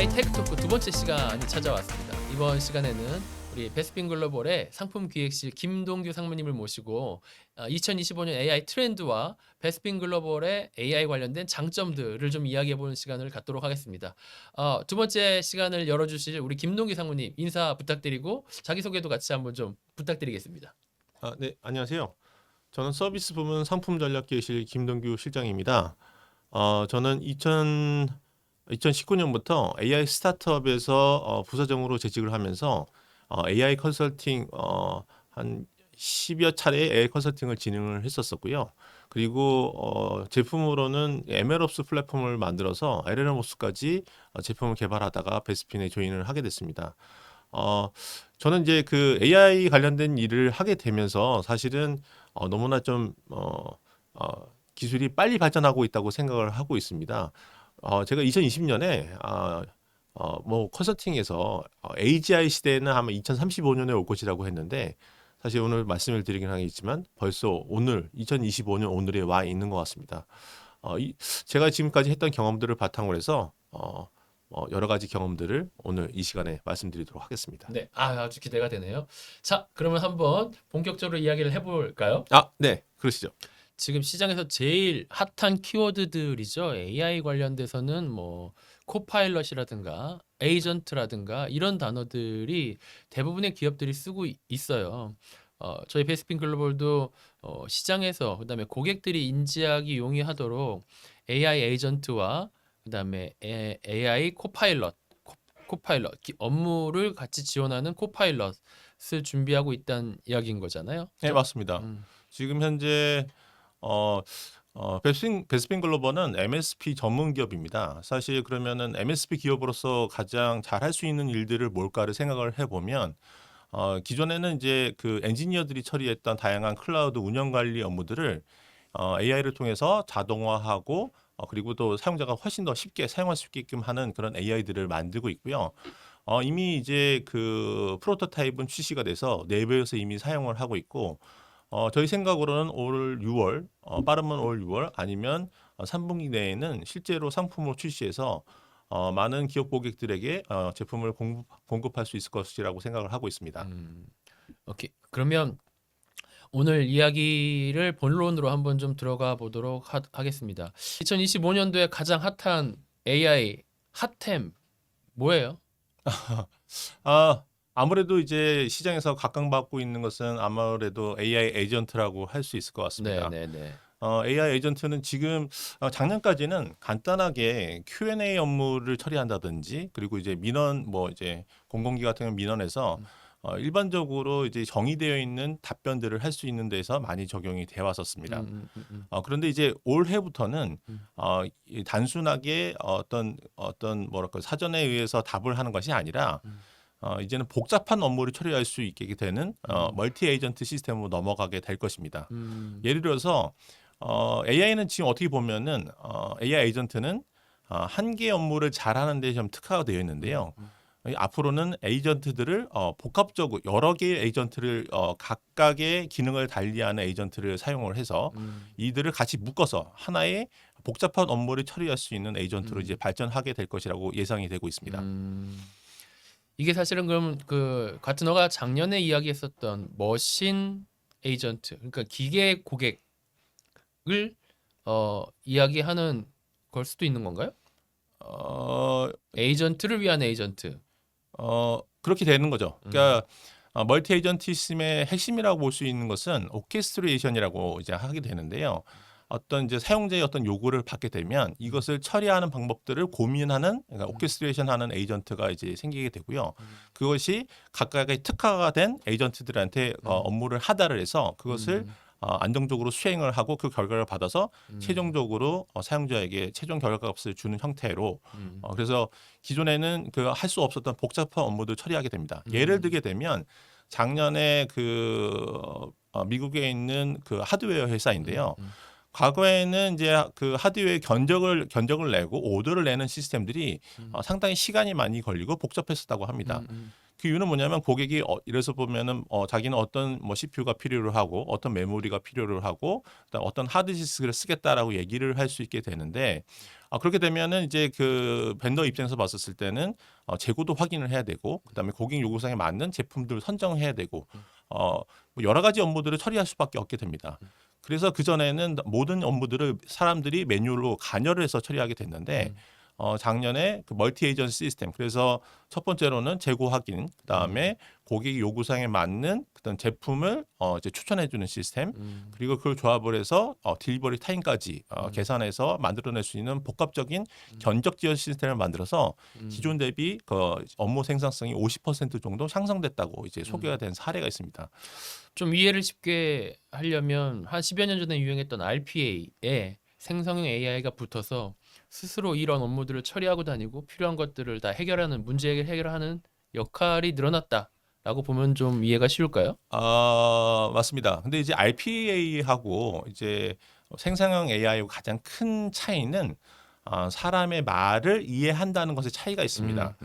AI 테크토크 두 번째 시간이 찾아왔습니다. 이번 시간에는 우리 베스핀 글로벌의 상품 기획실 김동규 상무님을 모시고 2025년 AI 트렌드와 베스핀 글로벌의 AI 관련된 장점들을 좀 이야기해보는 시간을 갖도록 하겠습니다. 두 번째 시간을 열어주실 우리 김동규 상무님 인사 부탁드리고 자기소개도 같이 한번 좀 부탁드리겠습니다. 네, 안녕하세요. 저는 서비스 부문 상품 전략 기획실 김동규 실장입니다. 저는 2019년부터 AI 스타트업에서 부사장으로 재직을 하면서 AI 컨설팅 한 10여 차례 AI 컨설팅을 진행을 했었었고요. 그리고 제품으로는 MLOps 플랫폼을 만들어서 LLMOS까지 제품을 개발하다가 베스핀에 조인을 하게 됐습니다. 저는 이제 그 AI 관련된 일을 하게 되면서 사실은 너무나 좀 기술이 빨리 발전하고 있다고 생각을 하고 있습니다. 제가 2020년에 뭐 컨설팅에서 AGI 시대는 아마 2035년에 올 것이라고 했는데 사실 오늘 말씀을 드리긴 하겠지만 벌써 오늘 2025년 오늘에 와 있는 것 같습니다. 제가 지금까지 했던 경험들을 바탕으로 해서 여러 가지 경험들을 오늘 이 시간에 말씀드리도록 하겠습니다. 네, 아주 기대가 되네요. 자, 그러면 한번 본격적으로 이야기를 해볼까요? 네, 그러시죠. 지금 시장에서 제일 핫한 키워드들이죠. AI 관련돼서는 뭐 코파일럿이라든가 에이전트라든가 이런 단어들이 대부분의 기업들이 쓰고 있어요. 저희 베스핀 글로벌도 시장에서 그다음에 고객들이 인지하기 용이하도록 AI 에이전트와 그다음에 AI 코파일럿, 코파일럿 업무를 같이 지원하는 코파일럿을 준비하고 있다는 이야기인 거잖아요. 네, 그죠? 맞습니다. 음. 지금 현재 베스핀 글로벌은 MSP 전문 기업입니다. 사실 그러면은 MSP 기업으로서 가장 잘 할 수 있는 일들을 뭘까를 생각을 해보면 기존에는 이제 그 엔지니어들이 처리했던 다양한 클라우드 운영 관리 업무들을 AI를 통해서 자동화하고 그리고 또 사용자가 훨씬 더 쉽게 사용할 수 있게끔 하는 그런 AI들을 만들고 있고요. 이미 이제 그 프로토타입은 출시가 돼서 내부에서 이미 사용을 하고 있고 저희 생각으로는 올 6월, 빠르면 올 6월 아니면 3분기 내에는 실제로 상품을 출시해서 많은 기업 고객들에게 제품을 공급할 수 있을 것이라고 생각을 하고 있습니다. 오케이. 그러면 오늘 이야기를 본론으로 한번 좀 들어가 보도록 하겠습니다. 2025년도에 가장 핫한 AI 핫템 뭐예요? 아무래도 이제 시장에서 각광받고 있는 것은 아무래도 AI 에이전트라고 할 수 있을 것 네, 같습니다. 네, 네. AI 에이전트는 지금 작년까지는 간단하게 Q&A 업무를 처리한다든지 그리고 이제 민원 뭐 이제 공공기 같은 경우 민원에서 일반적으로 이제 정의되어 있는 답변들을 할 수 있는 데서 많이 적용이 되어 왔었습니다. 그런데 이제 올해부터는 이 단순하게 어떤 뭐랄까 사전에 의해서 답을 하는 것이 아니라 이제는 복잡한 업무를 처리할 수 있게 되는 멀티 에이전트 시스템으로 넘어가게 될 것입니다. 예를 들어서 AI는 지금 어떻게 보면은 AI 에이전트는 한 개 업무를 잘하는 데 좀 특화가 되어 있는데요. 앞으로는 에이전트들을 복합적으로 여러 개의 에이전트를 각각의 기능을 달리하는 에이전트를 사용을 해서 이들을 같이 묶어서 하나의 복잡한 업무를 처리할 수 있는 에이전트로 이제 발전하게 될 것이라고 예상이 되고 있습니다. 이게 사실은 그럼 그 가트너가 작년에 이야기했었던 머신 에이전트, 그러니까 기계 고객을 이야기하는 걸 수도 있는 건가요? 어, 에이전트를 위한 에이전트. 그렇게 되는 거죠. 그러니까 멀티 에이전티즘의 핵심이라고 볼 수 있는 것은 오케스트레이션이라고 이제 하게 되는데요. 어떤 이제 사용자의 어떤 요구를 받게 되면 이것을 처리하는 방법들을 고민하는 그러니까 오케스트레이션하는 에이전트가 이제 생기게 되고요. 그것이 각각의 특화가 된 에이전트들한테 업무를 하달을 해서 그것을 안정적으로 수행을 하고 그 결과를 받아서 최종적으로 사용자에게 최종 결과값을 주는 형태로 그래서 기존에는 그 할 수 없었던 복잡한 업무도 처리하게 됩니다. 예를 들게 되면 작년에 그 미국에 있는 그 하드웨어 회사인데요. 과거에는 이제 그 하드웨어 견적을 내고 오더를 내는 시스템들이 상당히 시간이 많이 걸리고 복잡했었다고 합니다. 그 이유는 뭐냐면 고객이 이래서 보면은 자기는 어떤 뭐 CPU가 필요로 하고 어떤 메모리가 필요로 하고 그다음 어떤 하드디스크를 쓰겠다라고 얘기를 할 수 있게 되는데 그렇게 되면은 이제 그 벤더 입장에서 봤었을 때는 재고도 확인을 해야 되고 그다음에 고객 요구사항에 맞는 제품들을 선정해야 되고 뭐 여러 가지 업무들을 처리할 수밖에 없게 됩니다. 그래서 그 전에는 모든 업무들을 사람들이 매뉴얼로 간여를 해서 처리하게 됐는데 작년에 그 멀티 에이전트 시스템 그래서 첫 번째로는 재고 확인 그다음에 고객 요구사항에 맞는 그런 제품을 이제 추천해 주는 시스템 그리고 그걸 조합을 해서 딜리버리 타임까지 계산해서 만들어낼 수 있는 복합적인 견적 지원 시스템을 만들어서 기존 대비 그 업무 생산성이 50% 정도 향상됐다고 이제 소개가 된 사례가 있습니다. 좀 이해를 쉽게 하려면 한 10여 년 전에 유행했던 RPA에 생성형 AI가 붙어서 스스로 이런 업무들을 처리하고 다니고 필요한 것들을 다 해결하는 문제 해결하는 역할이 늘어났다라고 보면 좀 이해가 쉬울까요? 맞습니다. 근데 이제 RPA하고 이제 생성형 AI하고 가장 큰 차이는 사람의 말을 이해한다는 것의 차이가 있습니다.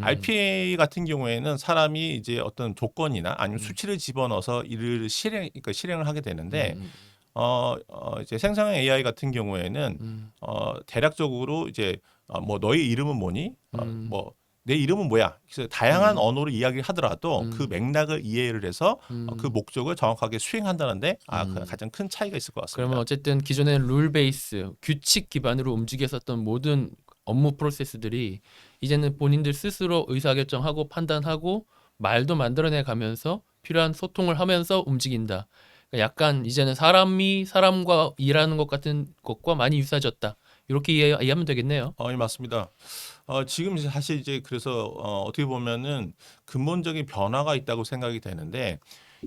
RPA 같은 경우에는 사람이 이제 어떤 조건이나 아니면 수치를 집어넣어서 이를 그러니까 실행을 하게 되는데 이제 생성형 AI 같은 경우에는 대략적으로 이제 뭐 너의 이름은 뭐니? 뭐 내 이름은 뭐야? 그래서 다양한 언어로 이야기를 하더라도 그 맥락을 이해를 해서 그 목적을 정확하게 수행한다는데 그 가장 큰 차이가 있을 것 같습니다. 그러면 어쨌든 기존에는 룰 베이스, 규칙 기반으로 움직였었던 모든 업무 프로세스들이 이제는 본인들 스스로 의사결정하고 판단하고 말도 만들어내 가면서 필요한 소통을 하면서 움직인다. 그러니까 약간 이제는 사람이 사람과 일하는 것 같은 것과 많이 유사해졌다. 이렇게 이해하면 되겠네요. 예, 맞습니다. 지금 이제 사실 이제 그래서 어떻게 보면은 근본적인 변화가 있다고 생각이 되는데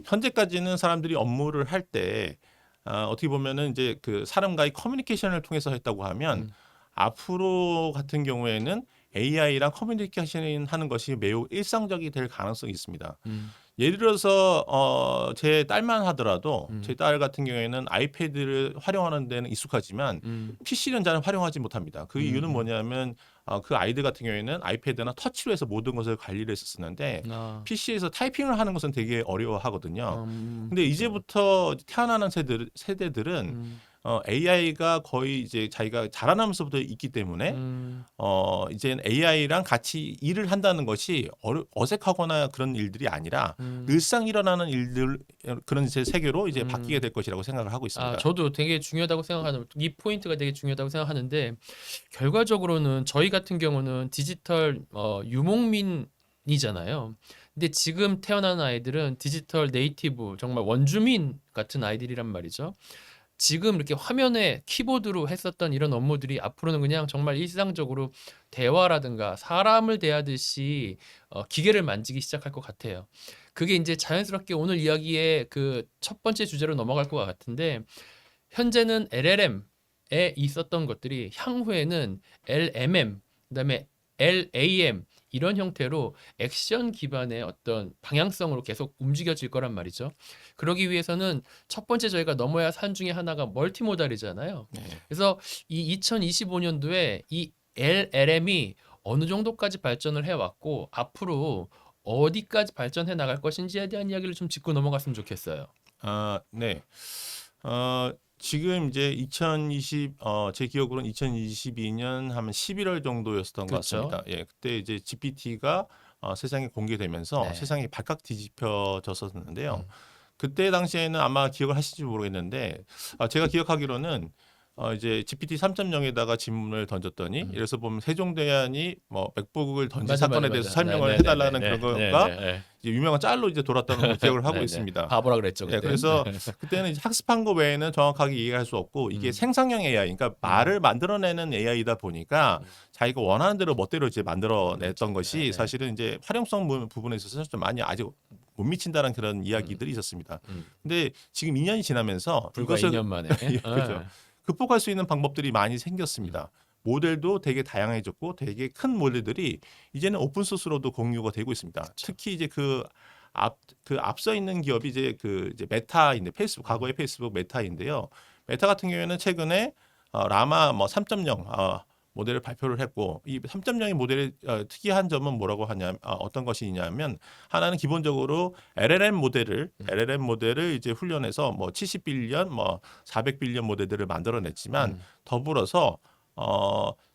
현재까지는 사람들이 업무를 할 때 어떻게 보면은 이제 그 사람과의 커뮤니케이션을 통해서 했다고 하면 앞으로 같은 경우에는 AI랑 커뮤니케이션 하는 것이 매우 일상적이 될 가능성이 있습니다. 예를 들어서 제 딸만 하더라도 제 딸 같은 경우에는 아이패드를 활용하는 데는 익숙하지만 PC는 잘 활용하지 못합니다. 그 이유는 뭐냐면 그 아이들 같은 경우에는 아이패드나 터치로 해서 모든 것을 관리를 했었는데 PC에서 타이핑을 하는 것은 되게 어려워하거든요. 근데 이제부터 태어나는 세대들은 AI가 거의 이제 자기가 자라나면서부터 있기 때문에 이제는 AI랑 같이 일을 한다는 것이 어색하거나 그런 일들이 아니라 일상 일어나는 일들 그런 이제 세계로 이제 바뀌게 될 것이라고 생각을 하고 있습니다. 저도 되게 중요하다고 생각하는 이 포인트가 되게 중요하다고 생각하는데 결과적으로는 저희 같은 경우는 디지털 유목민이잖아요. 근데 지금 태어난 아이들은 디지털 네이티브 정말 원주민 같은 아이들이란 말이죠. 지금 이렇게 화면에 키보드로 했었던 이런 업무들이 앞으로는 그냥 정말 일상적으로 대화라든가 사람을 대하듯이 기계를 만지기 시작할 것 같아요. 그게 이제 자연스럽게 오늘 이야기의 그 첫 번째 주제로 넘어갈 것 같은데 현재는 LLM에 있었던 것들이 향후에는 LMM, 그다음에 LAM 이런 형태로 액션 기반의 어떤 방향성으로 계속 움직여질 거란 말이죠. 그러기 위해서는 첫 번째 저희가 넘어야 할 산 중에 하나가 멀티모달이잖아요. 네. 그래서 이 2025년도에 이 LLM이 어느 정도까지 발전을 해왔고 앞으로 어디까지 발전해 나갈 것인지에 대한 이야기를 좀 짚고 넘어갔으면 좋겠어요. 네. 지금 이제 제 기억으로는 2022년 한 11월 정도였던 것 그렇죠. 같습니다. 예, 그때 이제 GPT가 세상에 공개되면서 네. 세상이 발칵 뒤집혀졌었는데요. 그때 당시에는 아마 기억을 하실지 모르겠는데 제가 기억하기로는 이제 GPT 3.0에다가 질문을 던졌더니 예를 들어서 보면 세종대왕이 뭐 맥북을 던진 맞아, 사건에 맞아, 대해서 맞아. 설명을 네, 해달라는 네, 그런 네, 거가 네, 네. 이제 유명한 짤로 이제 돌았다는 걸 기억을 하고 네, 네. 있습니다. 바보라 그랬죠 예, 그때. 그래서 그때는 이제 학습한 거 외에는 정확하게 이해할 수 없고 이게 생성형 AI, 그러니까 말을 만들어내는 AI다 보니까 자기가 원하는 대로 멋대로 이제 만들어냈던 것이 네, 네. 사실은 이제 활용성 부분에 있어서 좀 많이 아직 못 미친다는 그런 이야기들이 있었습니다. 근데 지금 2년이 지나면서 불과 이것을 2년 만에. 예, 그죠. 극복할 수 있는 방법들이 많이 생겼습니다. 모델도 되게 다양해졌고 되게 큰 모델들이 이제는 오픈 소스로도 공유가 되고 있습니다. 특히 이제 앞서 있는 기업이 이제 이제 메타인데 페이스북 과거의 페이스북 메타인데요. 메타 같은 경우에는 최근에 라마 뭐 3.0, 모델을 발표를 했고 이 3.0의 모델의 특이한 점은 뭐라고 하냐 어떤 것이 있냐면 하나는 기본적으로 LLM 모델을 이제 훈련해서 뭐 70빌리언 뭐 400빌리언 모델들을 만들어냈지만 더불어서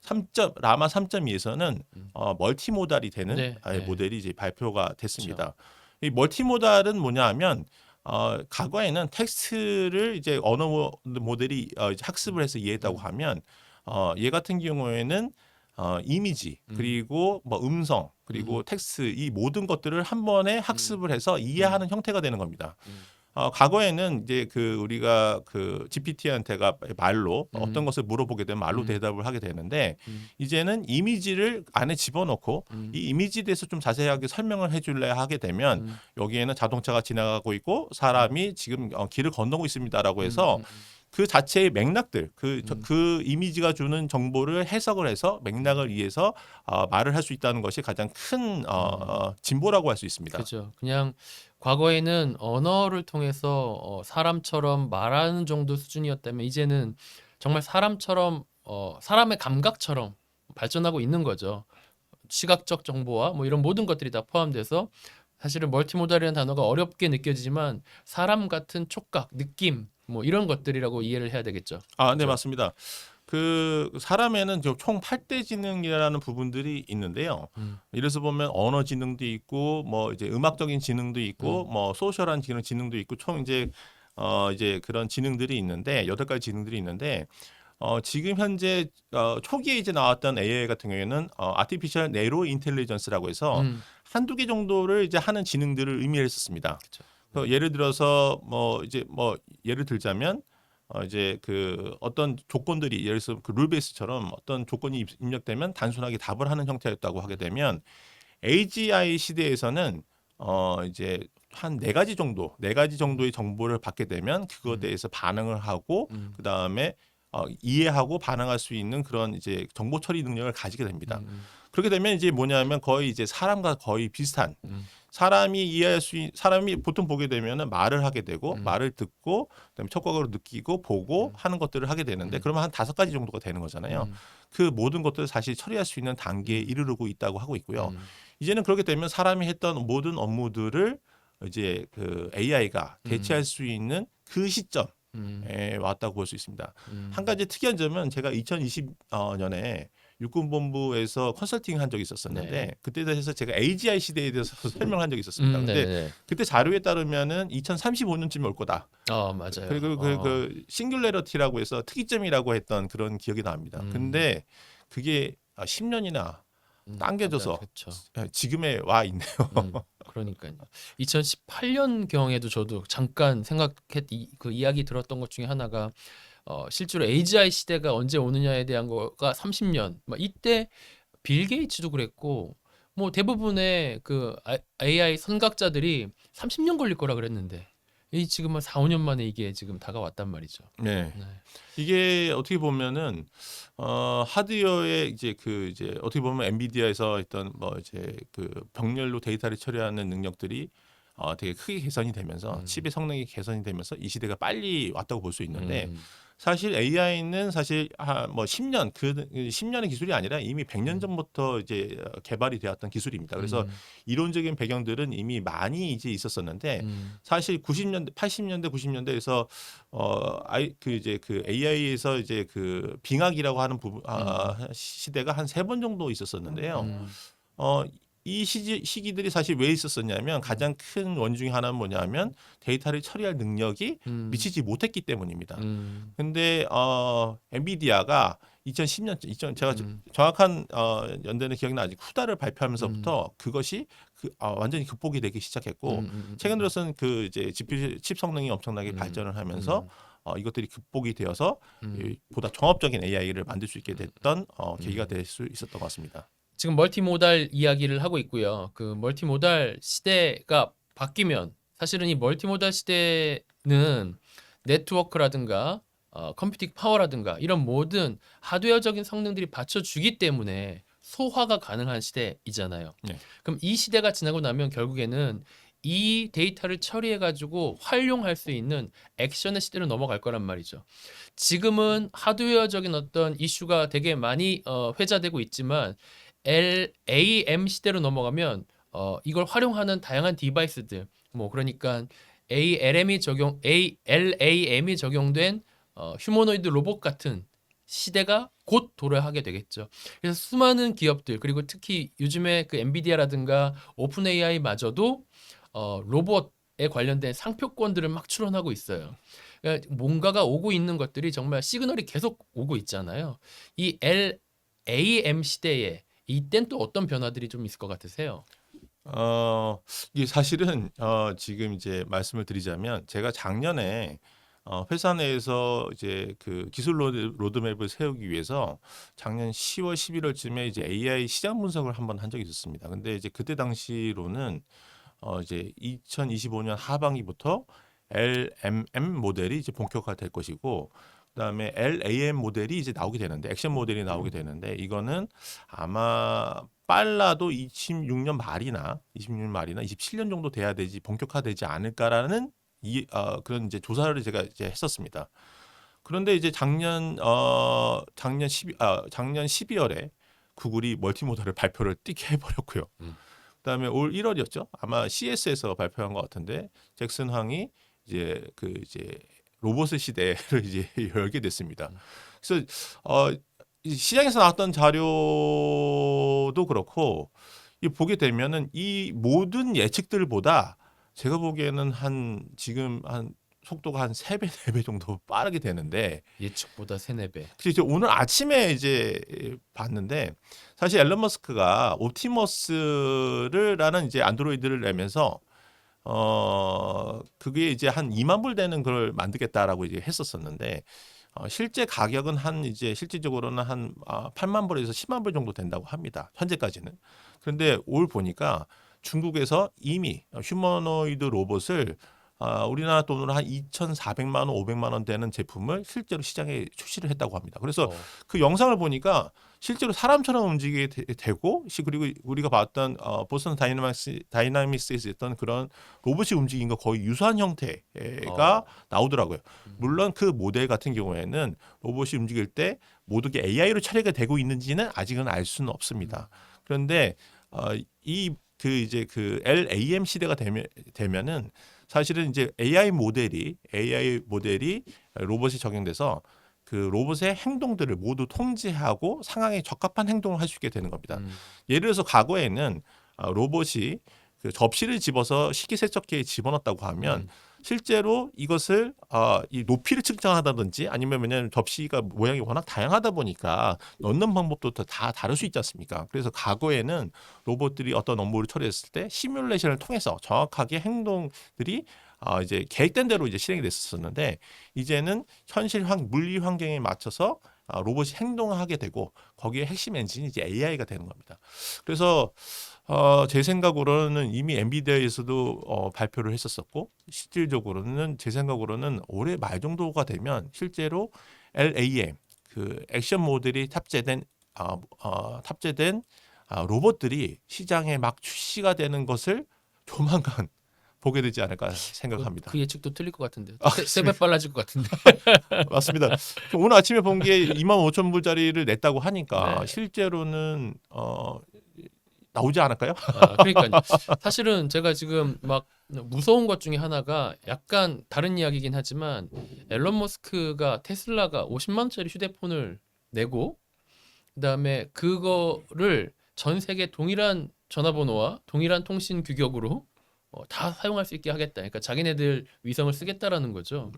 3. 라마 3.2에서는 멀티모달이 되는 네, 네. 모델이 이제 발표가 됐습니다. 이 멀티모달은 뭐냐 하면 과거에는 텍스트를 이제 언어 모델이 이제 학습을 해서 이해했다고 하면 얘 같은 경우에는 이미지 그리고 뭐 음성 그리고 텍스트 이 모든 것들을 한 번에 학습을 해서 이해하는 형태가 되는 겁니다. 과거에는 이제 그 우리가 그 GPT한테가 말로 어떤 것을 물어보게 되면 말로 대답을 하게 되는데 이제는 이미지를 안에 집어넣고 이 이미지에 대해서 좀 자세하게 설명을 해줄래 하게 되면 여기에는 자동차가 지나가고 있고 사람이 지금 길을 건너고 있습니다라고 해서 그 자체의 맥락들, 그 이미지가 주는 정보를 해석을 해서 맥락을 이해해서 말을 할 수 있다는 것이 가장 큰 진보라고 할 수 있습니다. 그렇죠. 그냥 과거에는 언어를 통해서 사람처럼 말하는 정도 수준이었다면 이제는 정말 사람처럼 사람의 감각처럼 발전하고 있는 거죠. 시각적 정보와 뭐 이런 모든 것들이 다 포함돼서 사실은 멀티모달이라는 단어가 어렵게 느껴지지만 사람 같은 촉각, 느낌 뭐 이런 것들이라고 이해를 해야 되겠죠. 네, 그죠? 맞습니다. 그 사람에는 총 8대 지능이라는 부분들이 있는데요. 이래서 보면 언어 지능도 있고 뭐 이제 음악적인 지능도 있고 뭐 소셜한 지능도 있고 총 이제 그런 지능들이 있는데 8가지 지능들이 있는데 지금 현재 초기에 이제 나왔던 AI 같은 경우에는 아티피셜 네로 인텔리전스라고 해서 한두 개 정도를 이제 하는 지능들을 의미했었습니다. 그쵸. 예를 들어서 뭐 예를 들자면 이제 그 어떤 조건들이 예를 들어서 그 룰베이스처럼 어떤 조건이 입력되면 단순하게 답을 하는 형태였다고 하게 되면 AGI 시대에서는 이제 한 4가지 정도의 정보를 받게 되면 그것에 대해서 반응을 하고 그다음에 이해하고 반응할 수 있는 그런 이제 정보 처리 능력을 가지게 됩니다. 그렇게 되면 이제 뭐냐면 거의 이제 사람과 거의 비슷한 사람이 보통 보게 되면은 말을 하게 되고 말을 듣고 그다음에 촉각으로 느끼고 보고 하는 것들을 하게 되는데 그러면 한 5가지 정도가 되는 거잖아요. 그 모든 것들을 사실 처리할 수 있는 단계에 이르르고 있다고 하고 있고요. 이제는 그렇게 되면 사람이 했던 모든 업무들을 이제 그 AI가 대체할 수 있는 그 시점에 왔다고 볼 수 있습니다. 한 가지 특이한 점은 제가 2020년에 육군본부에서 컨설팅 한 적이 있었었는데 네. 그때 대해서 제가 AGI 시대에 대해서 설명한 적이 있었습니다. 근데 네네. 그때 자료에 따르면은 2035년쯤에 올 거다. 맞아요. 그리고 그 싱귤레러티라고 해서 특이점이라고 했던 그런 기억이 납니다. 근데 그게 10년이나 당겨져서 그렇죠. 지금에 와 있네요. 그러니까요. 2018년 경에도 저도 잠깐 그 이야기 들었던 것 중에 하나가 실제로 AGI 시대가 언제 오느냐에 대한 거가 30년. 막 이때 빌 게이츠도 그랬고 뭐 대부분의 그 AI 선각자들이 30년 걸릴 거라 그랬는데 이 지금 한 4, 5년 만에 이게 지금 다가왔단 말이죠. 네. 네. 이게 어떻게 보면은 하드웨어의 이제 어떻게 보면 엔비디아에서 했던 뭐 이제 그 병렬로 데이터를 처리하는 능력들이 되게 크게 개선이 되면서 칩의 성능이 개선이 되면서 이 시대가 빨리 왔다고 볼 수 있는데 사실 AI는 사실 뭐 10년 10년의 기술이 아니라 이미 100년 전부터 이제 개발이 되었던 기술입니다. 그래서 이론적인 배경들은 이미 많이 이제 있었었는데 사실 90년대, 80년대, 90년대에서 그 AI에서 이제 그 빙하기라고 하는 부분 시대가 한 3번 정도 있었었는데요. 이 시기들이 사실 왜 있었었냐면 가장 큰 원 중에 하나는 뭐냐면 데이터를 처리할 능력이 미치지 못했기 때문입니다. 근데 엔비디아가 2010년 제가 정확한 연대는 기억이 나지 후다를 발표하면서부터 그것이 완전히 극복이 되기 시작했고 최근 들어서는 그 이제 GPU 칩 성능이 엄청나게 발전을 하면서 이것들이 극복이 되어서 보다 종합적인 AI를 만들 수 있게 됐던 계기가 될 수 있었던 것 같습니다. 지금 멀티모달 이야기를 하고 있고요. 그 멀티모달 시대가 바뀌면 사실은 이 멀티모달 시대는 네트워크라든가 컴퓨팅 파워라든가 이런 모든 하드웨어적인 성능들이 받쳐주기 때문에 소화가 가능한 시대이잖아요. 네. 그럼 이 시대가 지나고 나면 결국에는 이 데이터를 처리해 가지고 활용할 수 있는 액션의 시대로 넘어갈 거란 말이죠. 지금은 하드웨어적인 어떤 이슈가 되게 많이 회자되고 있지만 LAM 시대로 넘어가면 이걸 활용하는 다양한 디바이스들 뭐 그러니까 LAM이 적용된 휴머노이드 로봇 같은 시대가 곧 도래하게 되겠죠. 그래서 수많은 기업들 그리고 특히 요즘에 그 엔비디아라든가 오픈 AI마저도 로봇에 관련된 상표권들을 막 출원하고 있어요. 그러니까 뭔가가 오고 있는 것들이 정말 시그널이 계속 오고 있잖아요. 이 LAM 시대에 이땐 또 어떤 변화들이 좀 있을 것 같으세요? 이게 사실은 지금 이제 말씀을 드리자면 제가 작년에 회사 내에서 이제 그 기술 로드맵을 세우기 위해서 작년 10월, 11월쯤에 이제 AI 시장 분석을 한번 한 적이 있었습니다. 근데 이제 그때 당시로는 이제 2025년 하반기부터 LMM 모델이 이제 본격화될 것이고 그다음에 LAM 모델이 이제 나오게 되는데 액션 모델이 나오게 되는데 이거는 아마 빨라도 26년 말이나 26년 말이나 27년 정도 돼야 되지 본격화되지 않을까라는 그런 이제 조사를 제가 이제 했었습니다. 그런데 이제 작년 12월에 구글이 멀티모델을 발표를 띡 해버렸고요. 음. 그다음에 올 1월이었죠. 아마 CS에서 발표한 것 같은데 잭슨 황이 이제 로봇의 시대를 이제 열게 됐습니다. 그래서 이 시장에서 나왔던 자료도 그렇고 이 보게 되면은 이 모든 예측들보다 제가 보기에는 지금 한 속도가 한 3배, 4배 정도 빠르게 되는데 예측보다 3, 4배. 그래서 오늘 아침에 이제 봤는데 사실 앨런 머스크가 옵티머스라는 이제 안드로이드를 내면서 그게 이제 한 2만 불 되는 걸 만들겠다라고 이제 했었었는데 실제 가격은 실질적으로는 한 8만 불에서 10만 불 정도 된다고 합니다. 현재까지는. 그런데 올 보니까 중국에서 이미 휴머노이드 로봇을 우리나라 돈으로 한 2,400만 원, 500만 원 되는 제품을 실제로 시장에 출시를 했다고 합니다. 그래서 그 영상을 보니까 실제로 사람처럼 움직이게 되고 그리고 우리가 봤던 보스턴 다이나믹스에서 있던 그런 로봇이 움직인 거 거의 유사한 형태가 나오더라고요. 물론 그 모델 같은 경우에는 로봇이 움직일 때 모든 게 AI로 처리가 되고 있는지는 아직은 알 수는 없습니다. 그런데 이제 그 LAM 시대가 되면은 사실은 이제 AI 모델이 로봇이 적용돼서 그 로봇의 행동들을 모두 통제하고 상황에 적합한 행동을 할 수 있게 되는 겁니다. 예를 들어서 과거에는 로봇이 그 접시를 집어서 식기세척기에 집어넣었다고 하면 실제로 이것을 이 높이를 측정하다든지 아니면 왜냐하면 접시가 모양이 워낙 다양하다 보니까 넣는 방법도 다 다를 수 있지 않습니까? 그래서 과거에는 로봇들이 어떤 업무를 처리했을 때 시뮬레이션을 통해서 정확하게 행동들이 이제 계획된 대로 이제 실행이 됐었는데 이제는 현실 물리 환경에 맞춰서 로봇이 행동하게 되고 거기에 핵심 엔진이 이제 AI가 되는 겁니다. 그래서 제 생각으로는 이미 엔비디아에서도 발표를 했었었고 실질적으로는 제 생각으로는 올해 말 정도가 되면 실제로 LAM 그 액션 모델이 탑재된 로봇들이 시장에 막 출시가 되는 것을 조만간 보게 되지 않을까 생각합니다. 그 예측도 틀릴 것 같은데. 아, 3배 빨라질 것 같은데. 맞습니다. 오늘 아침에 본 게 25,000불짜리를 냈다고 하니까 네. 실제로는 나오지 않을까요? 그러니까요. 사실은 제가 지금 막 무서운 것 중에 하나가 약간 다른 이야기긴 하지만 앨런 머스크가 테슬라가 50만 원짜리 휴대폰을 내고 그다음에 그거를 전 세계 동일한 전화번호와 동일한 통신 규격으로 다 사용할 수 있게 하겠다. 그러니까 자기네들 위성을 쓰겠다라는 거죠.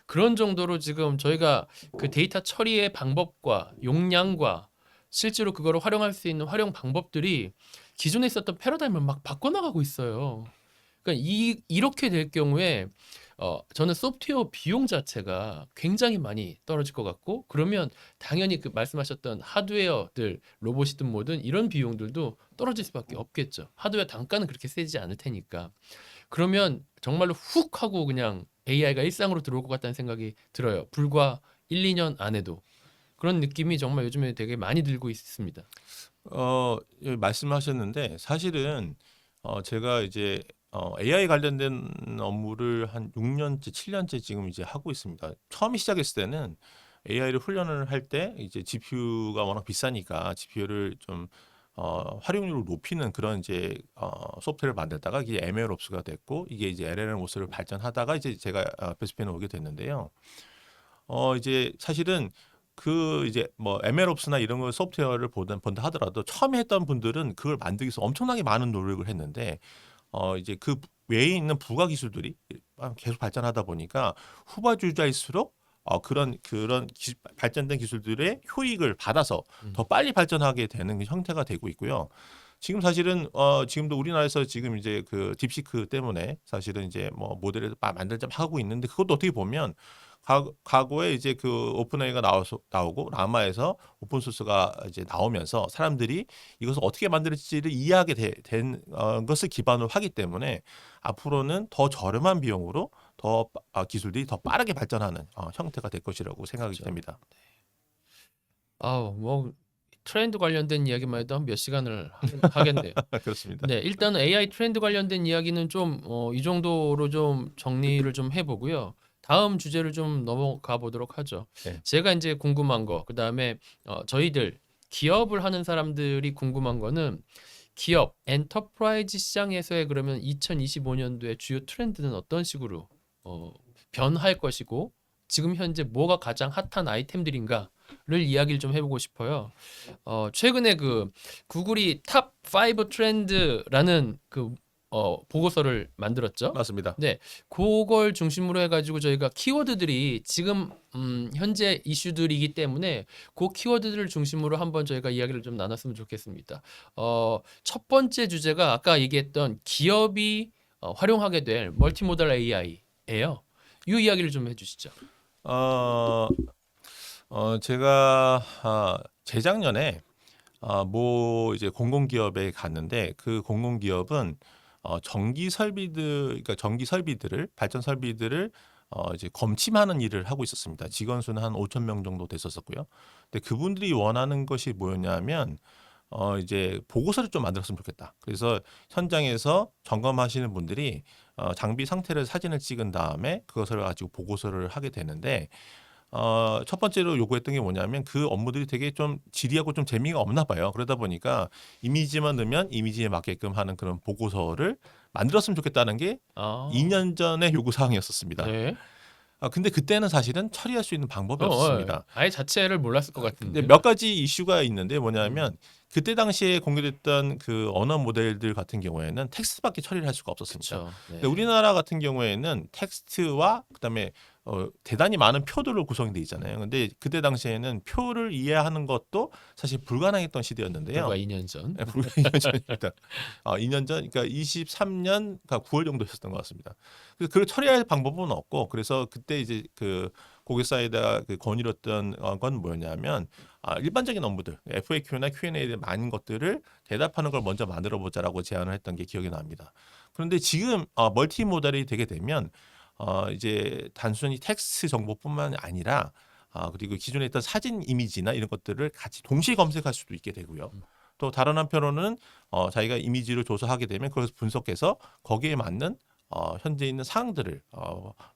그런 정도로 지금 저희가 그 데이터 처리의 방법과 용량과 실제로 그거를 활용할 수 있는 활용 방법들이 기존에 있었던 패러다임을 막 바꿔나가고 있어요. 그러니까 이렇게 될 경우에 저는 소프트웨어 비용 자체가 굉장히 많이 떨어질 것 같고 그러면 당연히 그 말씀하셨던 하드웨어들 로봇이든 뭐든 이런 비용들도 떨어질 수밖에 없겠죠. 하드웨어 단가는 그렇게 세지 않을 테니까. 그러면 정말로 훅 하고 그냥 AI가 일상으로 들어올 것 같다는 생각이 들어요. 불과 1, 2년 안에도. 그런 느낌이 정말 요즘에 되게 많이 들고 있습니다. 말씀하셨는데 사실은 제가 이제 AI 관련된 업무를 한 6년째, 7년째 지금 이제 하고 있습니다. 처음 시작했을 때는 AI를 훈련을 할 때 이제 GPU가 워낙 비싸니까 GPU를 좀 활용률을 높이는 그런 이제 소프트웨어를 만들다가 이게 MLOps가 됐고 이게 이제 LLMOS를 발전하다가 이제 제가 베스핀에 오게 됐는데요. 이제 사실은 그 이제 뭐 MLOps나 이런 거 소프트웨어를 본다 하더라도 처음에 했던 분들은 그걸 만들기 위해서 엄청나게 많은 노력을 했는데 이제 그 외에 있는 부가 기술들이 계속 발전하다 보니까 후발주자일수록 그런 발전된 기술들의 효익을 받아서 더 빨리 발전하게 되는 그 형태가 되고 있고요. 지금 사실은 지금도 우리나라에서 지금 이제 그 딥시크 때문에 사실은 이제 뭐 모델을 만들자 하고 있는데 그것도 어떻게 보면 과거에 이제 그 오픈AI가 나오고 라마에서 오픈 소스가 이제 나오면서 사람들이 이것을 어떻게 만들지를 이해하게 된 것을 기반으로 하기 때문에 앞으로는 더 저렴한 비용으로 더 기술들이 더 빠르게 발전하는 형태가 될 것이라고 생각이 그렇죠. 됩니다. 아우 뭐 트렌드 관련된 이야기만 해도 한 몇 시간을 하겠네요. 그렇습니다. 네, 일단은 AI 트렌드 관련된 이야기는 좀 이 정도로 좀 정리를 좀 해보고요. 다음 주제를 좀 넘어가 보도록 하죠. 네. 제가 이제 궁금한 거, 그다음에 저희들 기업을 하는 사람들이 궁금한 거는 기업 엔터프라이즈 시장에서의 그러면 2025년도의 주요 트렌드는 어떤 식으로 변할 것이고 지금 현재 뭐가 가장 핫한 아이템들인가를 이야기를 좀 해보고 싶어요. 최근에 그 구글이 탑 5 트렌드라는 그 보고서를 만들었죠. 맞습니다. 네, 그걸 중심으로 해가지고 저희가 키워드들이 지금 현재 이슈들이기 때문에 그 키워드들을 중심으로 한번 저희가 이야기를 좀 나눴으면 좋겠습니다. 첫 번째 주제가 아까 얘기했던 기업이 활용하게 될 멀티모달 AI예요. 이 이야기를 좀 해주시죠. 어, 제가 재작년에 뭐 이제 공공기업에 갔는데 그 공공기업은 전기 설비들, 그러니까 전기 설비들을 발전 설비들을 이제 검침하는 일을 하고 있었습니다. 직원 수는 한 5천 명 정도 됐었고요. 근데 그분들이 원하는 것이 뭐였냐면 이제 보고서를 좀 만들었으면 좋겠다. 그래서 현장에서 점검하시는 분들이 장비 상태를 사진을 찍은 다음에 그것을 가지고 보고서를 하게 되는데 첫 번째로 요구했던 게 뭐냐면 그 업무들이 되게 좀 지리하고 좀 재미가 없나 봐요. 그러다 보니까 이미지만 넣으면 이미지에 맞게끔 하는 그런 보고서를 만들었으면 좋겠다는 게 아, 2년 전의 요구 사항이었었습니다. 네. 근데 그때는 사실은 처리할 수 있는 방법이 없었습니다. 아예 자체를 몰랐을 것 근데 같은데. 몇 가지 이슈가 있는데 뭐냐면 그때 당시에 공개됐던 그 언어 모델들 같은 경우에는 텍스트밖에 처리를 할 수가 없었습니다. 그렇죠. 네. 근데 우리나라 같은 경우에는 텍스트와 그다음에 대단히 많은 표들로 구성이 돼 있잖아요. 근데 그때 당시에는 표를 이해하는 것도 사실 불가능했던 시대였는데요. 불과 2년 전. 네, 불과 2년 전입니다. 2년 전, 그러니까 23년, 그러니까 9월 정도 있었던 것 같습니다. 그래서 그걸 처리할 방법은 없고, 그래서 그때 이제 그 고객사에다 그 건의했던 건 뭐였냐면, 일반적인 업무들, FAQ나 Q&A 많은 것들을 대답하는 걸 먼저 만들어 보자라고 제안을 했던 게 기억이 납니다. 그런데 지금 멀티 모델이 되게 되면 이제 단순히 텍스트 정보뿐만 아니라 그리고 기존에 있던 사진 이미지나 이런 것들을 같이 동시에 검색할 수도 있게 되고요. 또 다른 한편으로는 자기가 이미지를 조사하게 되면 그것을 분석해서 거기에 맞는 현재 있는 사항들을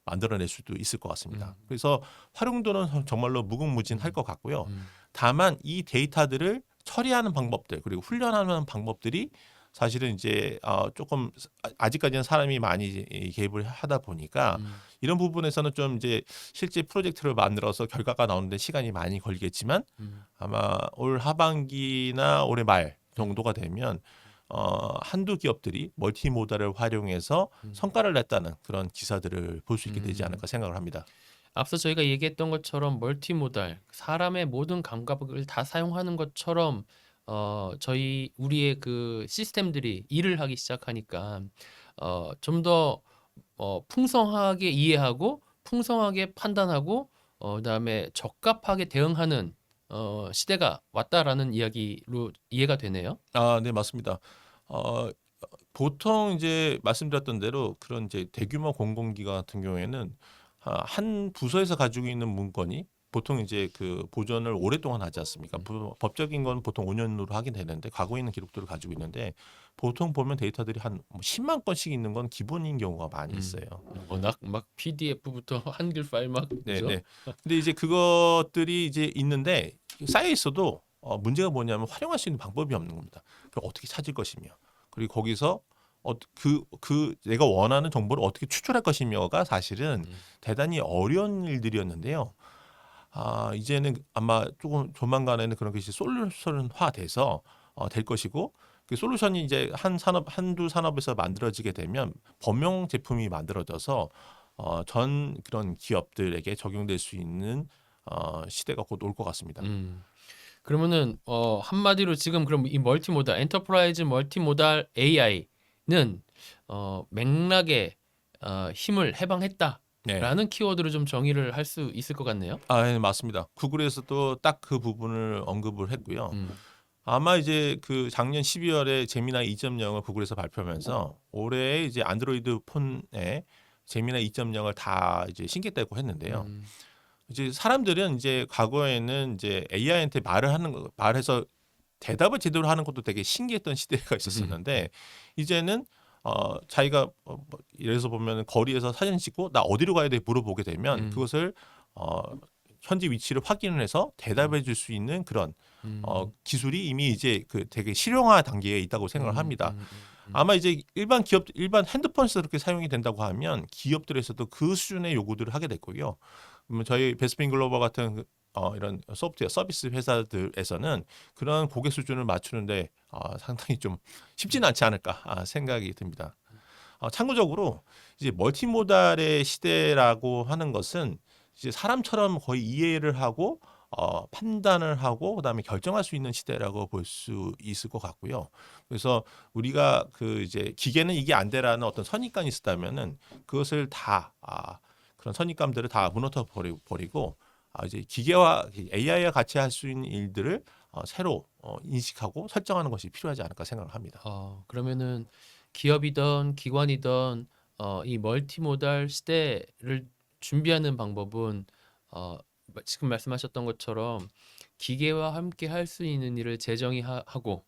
만들어낼 수도 있을 것 같습니다. 그래서 활용도는 정말로 무궁무진할 것 같고요. 다만 이 데이터들을 처리하는 방법들 그리고 훈련하는 방법들이 사실은 이제 조금 아직까지는 사람이 많이 개입을 하다 보니까 이런 부분에서는 좀 이제 실제 프로젝트를 만들어서 결과가 나오는데 시간이 많이 걸리겠지만 아마 올 하반기나 올해 말 정도가 되면 한두 기업들이 멀티모달을 활용해서 성과를 냈다는 그런 기사들을 볼 수 있게 되지 않을까 생각을 합니다. 앞서 저희가 얘기했던 것처럼 멀티모달, 사람의 모든 감각을 다 사용하는 것처럼 우리의 그 시스템들이 일을 하기 시작하니까 좀 더 풍성하게 이해하고 풍성하게 판단하고 그다음에 적합하게 대응하는 시대가 왔다라는 이야기로 이해가 되네요. 네, 맞습니다. 어, 보통 이제 말씀드렸던 대로 그런 이제 대규모 공공기관 같은 경우에는 한 부서에서 가지고 있는 문건이 보통 이제 그 보존을 오랫동안 하지 않습니까? 법적인 건 보통 5년으로 하긴 되는데 과거에 있는 기록들을 가지고 있는데 보통 보면 데이터들이 한 10만 건씩 있는 건 기본인 경우가 많이 있어요. 워낙 막 PDF부터 한글 파일 막 네, 그죠? 네. 근데 이제 그것들이 이제 있는데 쌓여 있어도 문제가 뭐냐면 활용할 수 있는 방법이 없는 겁니다. 그럼 어떻게 찾을 것이며 그리고 거기서 그 내가 원하는 정보를 어떻게 추출할 것이며가 사실은 대단히 어려운 일들이었는데요. 이제는 아마 조금 조만간에는 그런 것이 솔루션화돼서 될 것이고 그 솔루션이 이제 한두 산업에서 만들어지게 되면 범용 제품이 만들어져서 전 그런 기업들에게 적용될 수 있는 시대가 곧 올 것 같습니다. 그러면은 한마디로 지금 그럼 이 멀티모달 엔터프라이즈 멀티모달 AI는 맥락에 힘을 해방했다라는 네. 키워드로 좀 정의를 할 수 있을 것 같네요. 네, 맞습니다. 구글에서도 딱 그 부분을 언급을 했고요. 음, 아마 이제 그 작년 12월에 제미나이 2.0을 구글에서 발표하면서 올해 이제 안드로이드 폰에 제미나이 2.0을 다 이제 신겠다고 했는데요. 음, 이제 사람들은 이제 과거에는 이제 AI한테 말해서 대답을 제대로 하는 것도 되게 신기했던 시대가 있었었는데 이제는 자기가 예를 들어서 보면 거리에서 사진 찍고 나 어디로 가야 돼 물어보게 되면 그것을 어, 현지 위치를 확인을 해서 대답해 줄 수 있는 그런 기술이 이미 이제 그 되게 실용화 단계에 있다고 생각을 합니다. 아마 이제 일반 핸드폰에서 그렇게 사용이 된다고 하면 기업들에서도 그 수준의 요구들을 하게 될 거고요. 저희 베스핀 글로벌 같은 이런 소프트웨어 서비스 회사들에서는 그런 고객 수준을 맞추는데 상당히 좀 쉽지는 않지 않을까 생각이 듭니다. 참고적으로 이제 멀티모달의 시대라고 하는 것은 이제 사람처럼 거의 이해를 하고 판단을 하고 그다음에 결정할 수 있는 시대라고 볼 수 있을 것 같고요. 그래서 우리가 그 이제 기계는 이게 안 돼라는 어떤 선입관이 있었다면은 그것을 다 그런 선입관들을 다 무너뜨려 버리고 이제 기계와 AI와 같이 할 수 있는 일들을 새로 인식하고 설정하는 것이 필요하지 않을까 생각을 합니다. 그러면은 기업이든 기관이든 이 멀티모달 시대를 준비하는 방법은 지금 말씀하셨던 것처럼 기계와 함께 할 수 있는 일을 재정의하고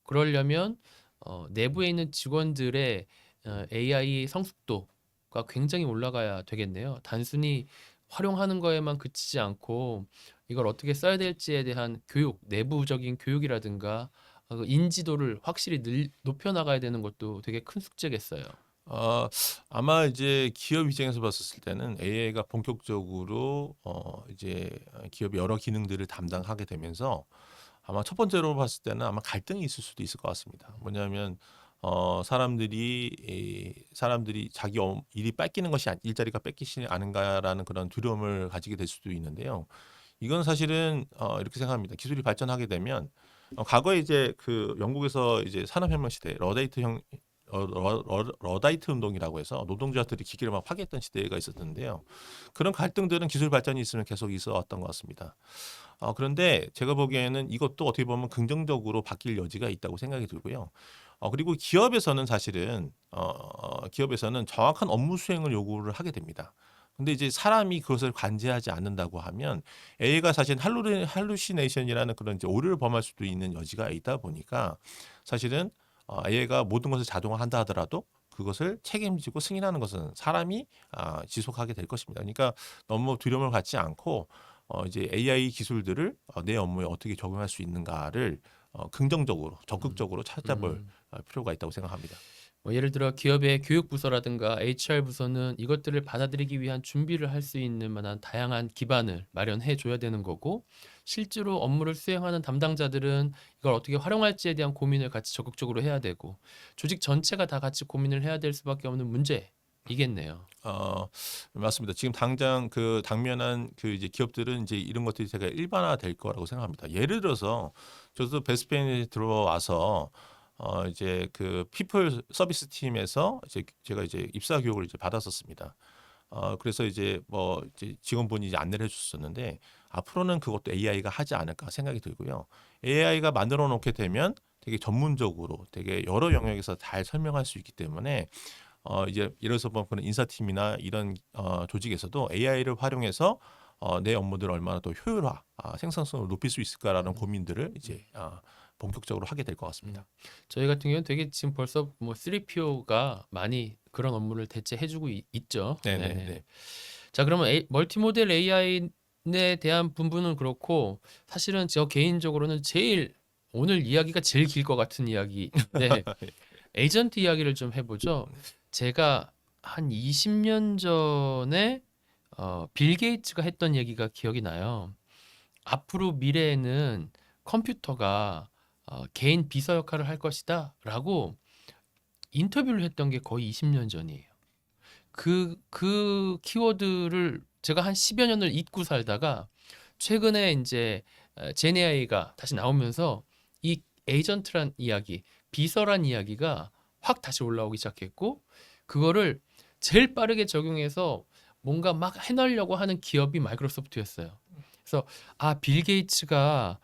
그러려면 내부에 있는 직원들의 AI 성숙도가 굉장히 올라가야 되겠네요. 단순히 활용하는 거에만 그치지 않고 이걸 어떻게 써야 될지에 대한 교육, 내부적인 교육이라든가 그 인지도를 확실히 높여 나가야 되는 것도 되게 큰 숙제겠어요. 아마 이제 기업 입장에서 봤었을 때는 AI가 본격적으로 이제 기업의 여러 기능들을 담당하게 되면서 아마 첫 번째로 봤을 때는 아마 갈등이 있을 수도 있을 것 같습니다. 뭐냐면 사람들이 자기 일이 뺏기는 것이 일자리가 뺏기지 않은가라는 그런 두려움을 가지게 될 수도 있는데요. 이건 사실은 이렇게 생각합니다. 기술이 발전하게 되면 과거에 이제 그 영국에서 이제 산업혁명 시대 러다이트 운동이라고 해서 노동자들이 기계를 막 파괴했던 시대가 있었는데요. 그런 갈등들은 기술 발전이 있으면 계속 있어 왔던 것 같습니다. 그런데 제가 보기에는 이것도 어떻게 보면 긍정적으로 바뀔 여지가 있다고 생각이 들고요. 그리고 기업에서는 사실은 기업에서는 정확한 업무 수행을 요구를 하게 됩니다. 근데 이제 사람이 그것을 관제하지 않는다고 하면 AI가 사실 할루시네이션이라는 그런 이제 오류를 범할 수도 있는 여지가 있다 보니까 사실은 AI가 모든 것을 자동화한다 하더라도 그것을 책임지고 승인하는 것은 사람이 지속하게 될 것입니다. 그러니까 너무 두려움을 갖지 않고 이제 AI 기술들을 내 업무에 어떻게 적용할 수 있는가를 긍정적으로 적극적으로 찾아볼 필요가 있다고 생각합니다. 뭐 예를 들어 기업의 교육 부서라든가 HR 부서는 이것들을 받아들이기 위한 준비를 할 수 있는 만한 다양한 기반을 마련해 줘야 되는 거고 실제로 업무를 수행하는 담당자들은 이걸 어떻게 활용할지에 대한 고민을 같이 적극적으로 해야 되고 조직 전체가 다 같이 고민을 해야 될 수밖에 없는 문제이겠네요. 맞습니다. 지금 당장 그 당면한 그 이제 기업들은 이제 이런 것들이 제가 일반화 될 거라고 생각합니다. 예를 들어서 저도 베스핀에 들어와서 이제 그 피플 서비스 팀에서 이제 제가 이제 입사 교육을 이제 받았었습니다. 그래서 이제 뭐 이제 직원분이 이제 안내를 해줬었는데 앞으로는 그것도 AI가 하지 않을까 생각이 들고요. AI가 만들어 놓게 되면 되게 전문적으로 되게 여러 영역에서 잘 설명할 수 있기 때문에 이제 예를 들어서 뭐 그런 인사팀이나 이런 조직에서도 AI를 활용해서 내 업무들을 얼마나 더 효율화, 생산성을 높일 수 있을까라는 고민들을 이제 본격적으로 하게 될 것 같습니다. 저희 같은 경우는 되게 지금 벌써 뭐 3PO가 많이 그런 업무를 대체해주고 있죠. 네네네. 자, 그러면 멀티모델 AI에 대한 부분은 그렇고 사실은 저 개인적으로는 제일 오늘 이야기가 제일 길 것 같은 이야기, 네, 에이전트 이야기를 좀 해보죠. 제가 한 20년 전에 빌 게이츠가 했던 얘기가 기억이 나요. 앞으로 미래에는 컴퓨터가 개인 비서 역할을 할 것이다라고 인터뷰를 했던 게 거의 20년 전이에요. 그 키워드를 제가 한 10여 년을 잊고 살다가 최근에 이제 젠 AI가 다시 나오면서 이 에이전트란 이야기, 비서란 이야기가 확 다시 올라오기 시작했고 그거를 제일 빠르게 적용해서 뭔가 막 해내려고 하는 기업이 마이크로소프트였어요. 그래서 빌 게이츠가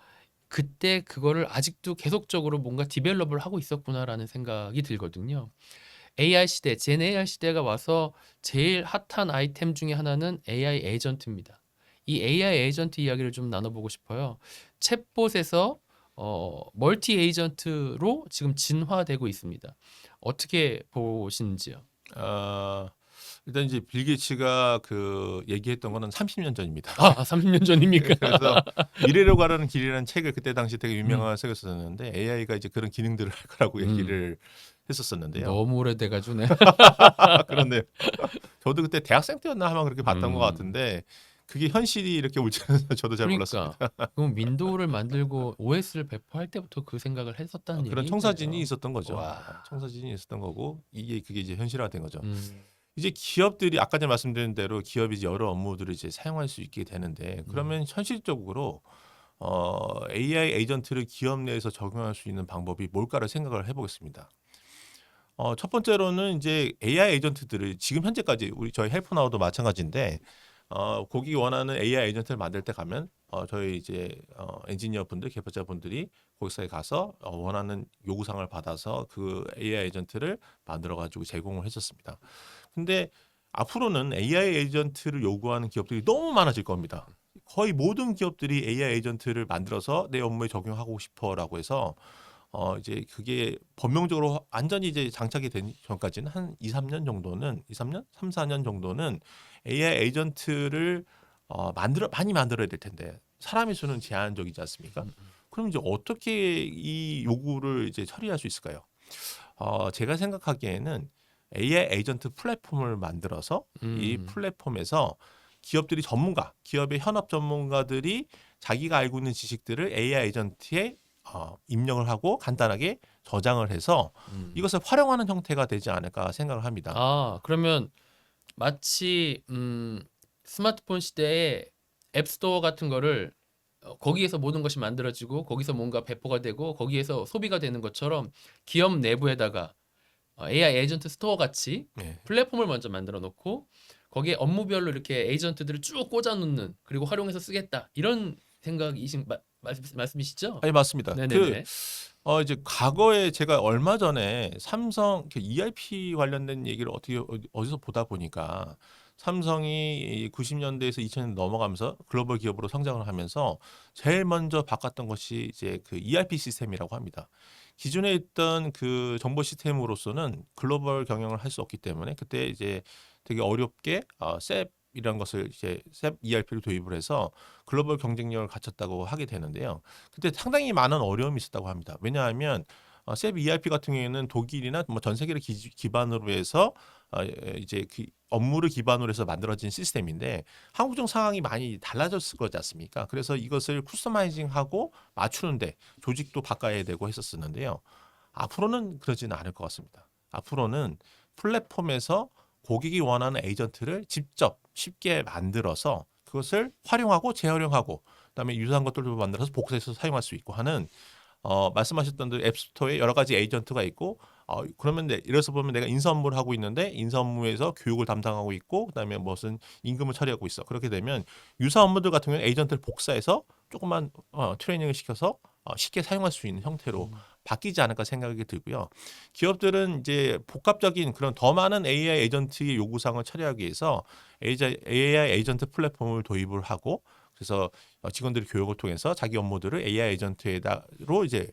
그때 그거를 아직도 계속적으로 뭔가 디벨롭을 하고 있었구나라는 생각이 들거든요. AI 시대, 젠 AI 시대가 와서 제일 핫한 아이템 중에 하나는 AI 에이전트입니다. 이 AI 에이전트 이야기를 좀 나눠보고 싶어요. 챗봇에서 멀티 에이전트로 지금 진화되고 있습니다. 어떻게 보시는지요? 어, 일단 이제 빌 게이츠가 그 얘기했던 거는 30년 전입니다. 30년 전입니까? 그래서 미래로 가라는 길이라는 책을 그때 당시 되게 유명한 음. 책을 썼는데 AI가 이제 그런 기능들을 할 거라고 얘기를 했었었는데요. 너무 오래돼가지고 네. 그런데 저도 그때 대학생 때였나 아마 그렇게 봤던 것 같은데 그게 현실이 이렇게 올 줄은 저도 잘 몰랐습니다. 그럼 윈도우를 만들고 OS를 배포할 때부터 그 생각을 했었다는 그런 얘기죠. 청사진이 있었던 거죠. 와. 청사진이 있었던 거고 그게 이제 현실화된 거죠. 음. 이제 기업들이 아까 전에 말씀드린 대로 기업이 이제 여러 업무들을 이제 사용할 수 있게 되는데 그러면 현실적으로 AI 에이전트를 기업 내에서 적용할 수 있는 방법이 뭘까를 생각을 해보겠습니다. 첫 번째로는 이제 AI 에이전트들을 지금 현재까지 저희 헬프나우도 마찬가지인데 거기 원하는 AI 에이전트를 만들 때 가면 저희 이제 엔지니어 분들, 개발자 분들이 거기서 가서 원하는 요구사항을 받아서 그 AI 에이전트를 만들어 가지고 제공을 했었습니다. 근데 앞으로는 AI 에이전트를 요구하는 기업들이 너무 많아질 겁니다. 거의 모든 기업들이 AI 에이전트를 만들어서 내 업무에 적용하고 싶어라고 해서 이제 그게 법령적으로 완전히 이제 장착이 되기 전까지는 한 2, 3년 정도는 3, 4년 정도는 AI 에이전트를 많이 만들어야 될 텐데 사람의 수는 제한적이지 않습니까? 그럼 이제 어떻게 이 요구를 이제 처리할 수 있을까요? 제가 생각하기에는 AI 에이전트 플랫폼을 만들어서 이 플랫폼에서 기업의 현업 전문가들이 자기가 알고 있는 지식들을 AI 에이전트에 입력을 하고 간단하게 저장을 해서 이것을 활용하는 형태가 되지 않을까 생각을 합니다. 그러면 마치 스마트폰 시대에 앱스토어 같은 거를 거기에서 모든 것이 만들어지고 거기서 뭔가 배포가 되고 거기에서 소비가 되는 것처럼 기업 내부에다가 AI 에이전트 스토어 같이 네. 플랫폼을 먼저 만들어 놓고 거기에 업무별로 이렇게 에이전트들을 쭉 꽂아 놓는 그리고 활용해서 쓰겠다 이런 생각이신 말씀이시죠? 아니 맞습니다. 네네네. 이제 과거에 제가 얼마 전에 삼성 ERP 관련된 얘기를 어디서 보다 보니까 삼성이 90년대에서 2000년 넘어가면서 글로벌 기업으로 성장을 하면서 제일 먼저 바꿨던 것이 이제 그 ERP 시스템이라고 합니다. 기존에 있던 그 정보 시스템으로서는 글로벌 경영을 할 수 없기 때문에 그때 이제 되게 어렵게 셉 이런 것을 이제 셉 ERP를 도입을 해서 글로벌 경쟁력을 갖췄다고 하게 되는데요. 그때 상당히 많은 어려움이 있었다고 합니다. 왜냐하면 셉 ERP 같은 경우에는 독일이나 뭐 전 세계를 기반으로 해서 이제 그 업무를 기반으로 해서 만들어진 시스템인데 한국적 상황이 많이 달라졌을 거지 않습니까? 그래서 이것을 쿠스터마이징하고 맞추는데 조직도 바꿔야 되고 했었었는데요. 앞으로는 그러지는 않을 것 같습니다. 앞으로는 플랫폼에서 고객이 원하는 에이전트를 직접 쉽게 만들어서 그것을 활용하고 재활용하고 그다음에 유사한 것들도 만들어서 복사해서 사용할 수 있고 하는 말씀하셨던 그 앱스토어에 여러 가지 에이전트가 있고 그러면 이래서 보면 내가 인사 업무를 하고 있는데 인사 업무에서 교육을 담당하고 있고 그다음에 무슨 임금을 처리하고 있어. 그렇게 되면 유사 업무들 같은 경우는 에이전트를 복사해서 조금만 트레이닝을 시켜서 쉽게 사용할 수 있는 형태로 바뀌지 않을까 생각이 들고요. 기업들은 이제 복합적인 그런 더 많은 AI 에이전트의 요구사항을 처리하기 위해서 AI 에이전트 플랫폼을 도입을 하고 그래서 직원들이 교육을 통해서 자기 업무들을 AI 에이전트로 이제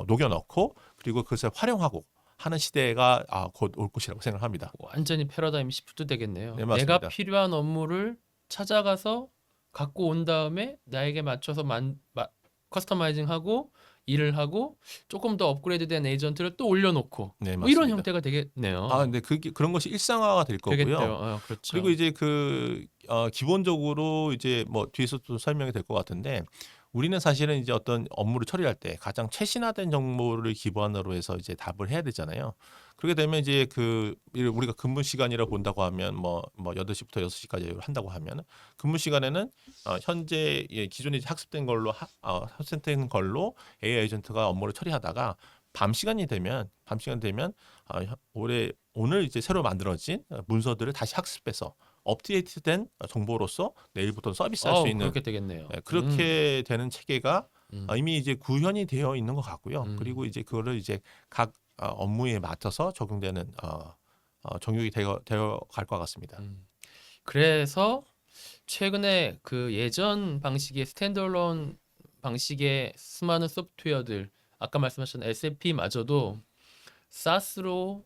녹여 넣고 그리고 그것을 활용하고 하는 시대가 곧 올 것이라고 생각합니다. 완전히 패러다임 시프트 되겠네요. 네, 내가 맞습니다. 필요한 업무를 찾아가서 갖고 온 다음에 나에게 맞춰서 커스터마이징하고 일을 하고 조금 더 업그레이드된 에이전트를 또 올려놓고 네, 뭐 이런 맞습니다. 형태가 되겠네요. 근데 그런 것이 일상화가 될 되겠대요. 거고요. 그렇죠. 그리고 이제 기본적으로 이제 뭐 뒤에서 또 설명이 될 것 같은데 우리는 사실은 이제 어떤 업무를 처리할 때 가장 최신화된 정보를 기반으로 해서 이제 답을 해야 되잖아요. 그렇게 되면 이제 우리가 근무 시간이라고 본다고 하면 뭐 8시부터 6시까지 한다고 하면 근무 시간에는 현재 기존에 이제 학습된 걸로 AI 에이전트가 업무를 처리하다가 밤 시간 되면 오늘 이제 새로 만들어진 문서들을 다시 학습해서 업데이트된 정보로서 내일부터 서비스할 수 있는 그렇게 되겠네요. 그렇게 되는 체계가 음. 이미 이제 구현이 되어 있는 것 같고요. 음. 그리고 이제 그거를 이제 각 업무에 맞춰서 적용되는 적용이 되어 갈 것 같습니다. 그래서 최근에 그 예전 방식의 스탠드얼론 방식의 수많은 소프트웨어들 아까 말씀하신 SAP마저도 SaaS로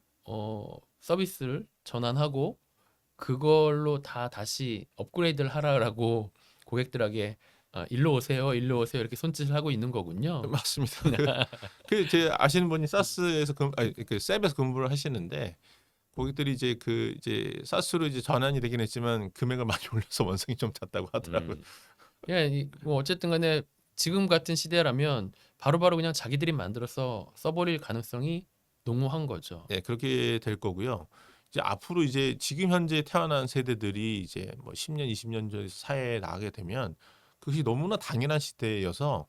서비스를 전환하고 그걸로 다시 업그레이드를 하라라고 고객들에게 일로 오세요, 일로 오세요 이렇게 손짓을 하고 있는 거군요. 맞습니다. 제 아시는 분이 사스에서 셉에서 근무를 하시는데 고객들이 이제 사스로 이제 전환이 되긴 했지만 금액을 많이 올려서 원성이 좀 잦다고 하더라고요. 뭐 어쨌든 간에 지금 같은 시대라면 바로바로 그냥 자기들이 만들어서 써버릴 가능성이 농후한 거죠. 네, 그렇게 될 거고요. 이제 앞으로 이제 지금 현재 태어난 세대들이 이제 뭐 10년, 20년 전 사회에 나가게 되면 그것이 너무나 당연한 시대여서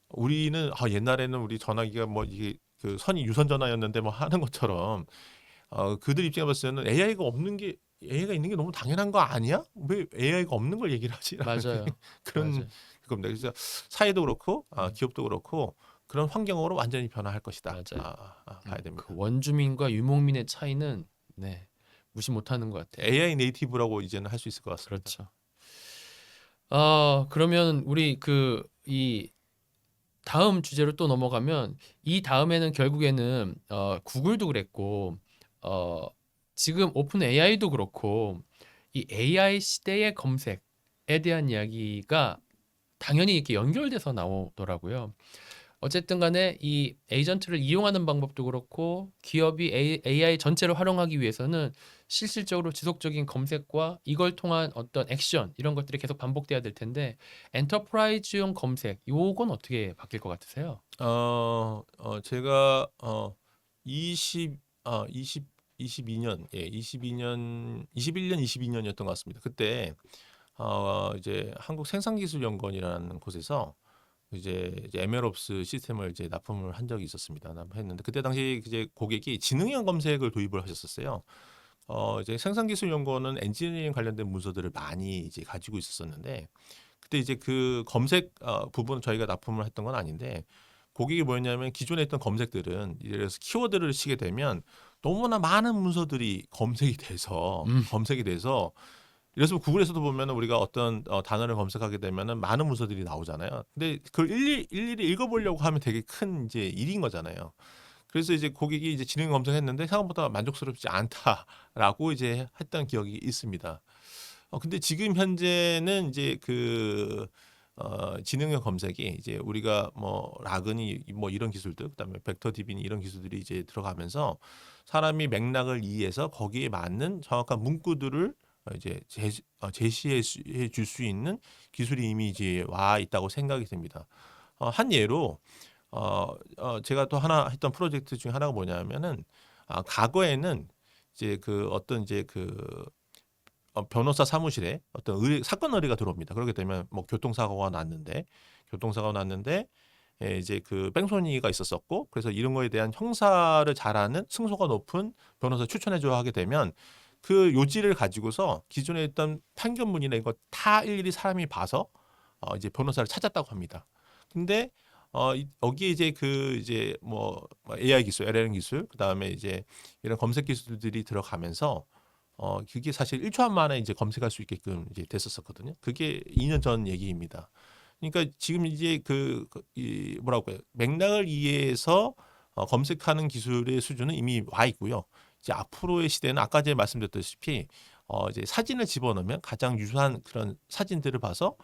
우리는 옛날에는 우리 전화기가 뭐 이게 그 선이 유선 전화였는데 뭐 하는 것처럼 그들 입장에 봤을 때는 AI가 있는 게 너무 당연한 거 아니야? 왜 AI가 없는 걸 얘기를 하지? 맞아요. 그런 맞아요. 겁니다. 그래서 사회도 그렇고 음. 기업도 그렇고 그런 환경으로 완전히 변화할 것이다. 맞아요. 봐야 됩니다. 그 원주민과 유목민의 차이는 무시 못하는 것 같아요. AI 네이티브라고 이제는 할 수 있을 것 같습니다. 그렇죠. 그러면 우리 이 다음 주제로 또 넘어가면 이 다음에는 결국에는 구글도 그랬고 지금 오픈 AI도 그렇고 이 AI 시대의 검색에 대한 이야기가 당연히 이렇게 연결돼서 나오더라고요. 어쨌든 간에 이 에이전트를 이용하는 방법도 그렇고 기업이 AI 전체를 활용하기 위해서는 실질적으로 지속적인 검색과 이걸 통한 어떤 액션 이런 것들이 계속 반복돼야 될 텐데 엔터프라이즈용 검색 요건 어떻게 바뀔 것 같으세요? 제가 20 22년 21년 22년이었던 것 같습니다. 그때 이제 한국생산기술연구원이라는 곳에서 이제 MLOps 시스템을 이제 납품을 한 적이 있었습니다. 납품했는데 그때 당시 이제 고객이 지능형 검색을 도입을 하셨었어요. 이제 생산기술연구원은 엔지니어링 관련된 문서들을 많이 이제 가지고 있었었는데 그때 이제 그 검색 부분은 저희가 납품을 했던 건 아닌데 고객이 뭐였냐면 기존에 있던 검색들은 예를 들어서 키워드를 치게 되면 너무나 많은 문서들이 검색이 돼서 그래서 구글에서도 보면은 우리가 어떤 단어를 검색하게 되면은 많은 문서들이 나오잖아요. 근데 그걸 일일이 읽어보려고 하면 되게 큰 이제 일인 거잖아요. 그래서 이제 고객이 이제 진행 검색했는데 생각보다 만족스럽지 않다라고 이제 했던 기억이 있습니다. 근데 지금 현재는 이제 지능형 검색이 이제 우리가 뭐 라그니 뭐 이런 기술들 그다음에 벡터 DB니 이런 기술들이 이제 들어가면서 사람이 맥락을 이해해서 거기에 맞는 정확한 문구들을 이제 제시해 줄 수 있는 기술이 이미 이제 와 있다고 생각이 됩니다. 한 예로 제가 또 하나 했던 프로젝트 중에 하나가 뭐냐면은 과거에는 이제 변호사 사무실에 어떤 사건 의뢰가 들어옵니다. 그렇게 되면 뭐 교통사고가 났는데 이제 그 뺑소니가 있었었고 그래서 이런 거에 대한 형사를 잘하는 승소가 높은 변호사 추천해줘야 하게 되면 그 요지를 가지고서 기존에 있던 판결문이나 이거 다 일일이 사람이 봐서 이제 변호사를 찾았다고 합니다. 근데 여기에 이제 그 이제 뭐 AI 기술, LLM 기술, 그다음에 이제 이런 검색 기술들이 들어가면서 그게 사실 1초 만에 이제 검색할 수 있게끔 이제 됐었었거든요. 그게 2년 전 얘기입니다. 그러니까 지금 이제 이 뭐라고 해요? 맥락을 이해해서 검색하는 기술의 수준은 이미 와 있고요. 이제 앞으로의 시대는 아까 전에 말씀드렸다시피 이제 사진을 집어넣으면 가장 유사한 그런 사진들을 봐서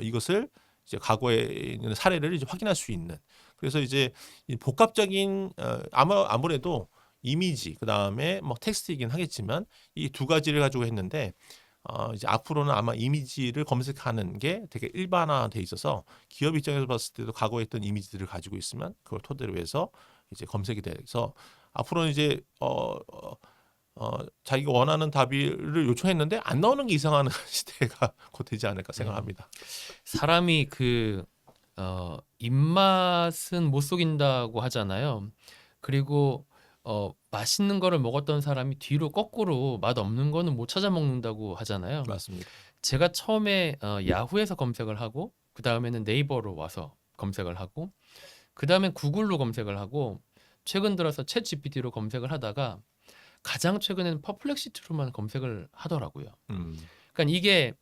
이것을 이제 과거에 있는 사례를 이제 확인할 수 있는. 그래서 이제 이 복합적인 아무래도 이미지 그다음에 뭐 텍스트이긴 하겠지만 이 두 가지를 가지고 했는데 이제 앞으로는 아마 이미지를 검색하는 게 되게 일반화돼 있어서 기업 입장에서 봤을 때도 과거에 있던 이미지들을 가지고 있으면 그걸 토대로 해서 이제 검색이 돼서 앞으로는 이제 자기가 원하는 답을 요청했는데 안 나오는 게 이상한 시대가 곧 되지 않을까 생각합니다. 사람이 입맛은 못 속인다고 하잖아요. 그리고 맛있는 거를 먹었던 사람이 뒤로 거꾸로 맛 없는 거는 못 찾아 먹는다고 하잖아요. 맞습니다. 제가 처음에 야후에서 검색을 하고 그 다음에는 네이버로 와서 검색을 하고 그 다음엔 구글로 검색을 하고 최근 들어서 챗 GPT로 검색을 하다가 가장 최근에는 퍼플렉시티로만 검색을 하더라고요. 그러니까 이게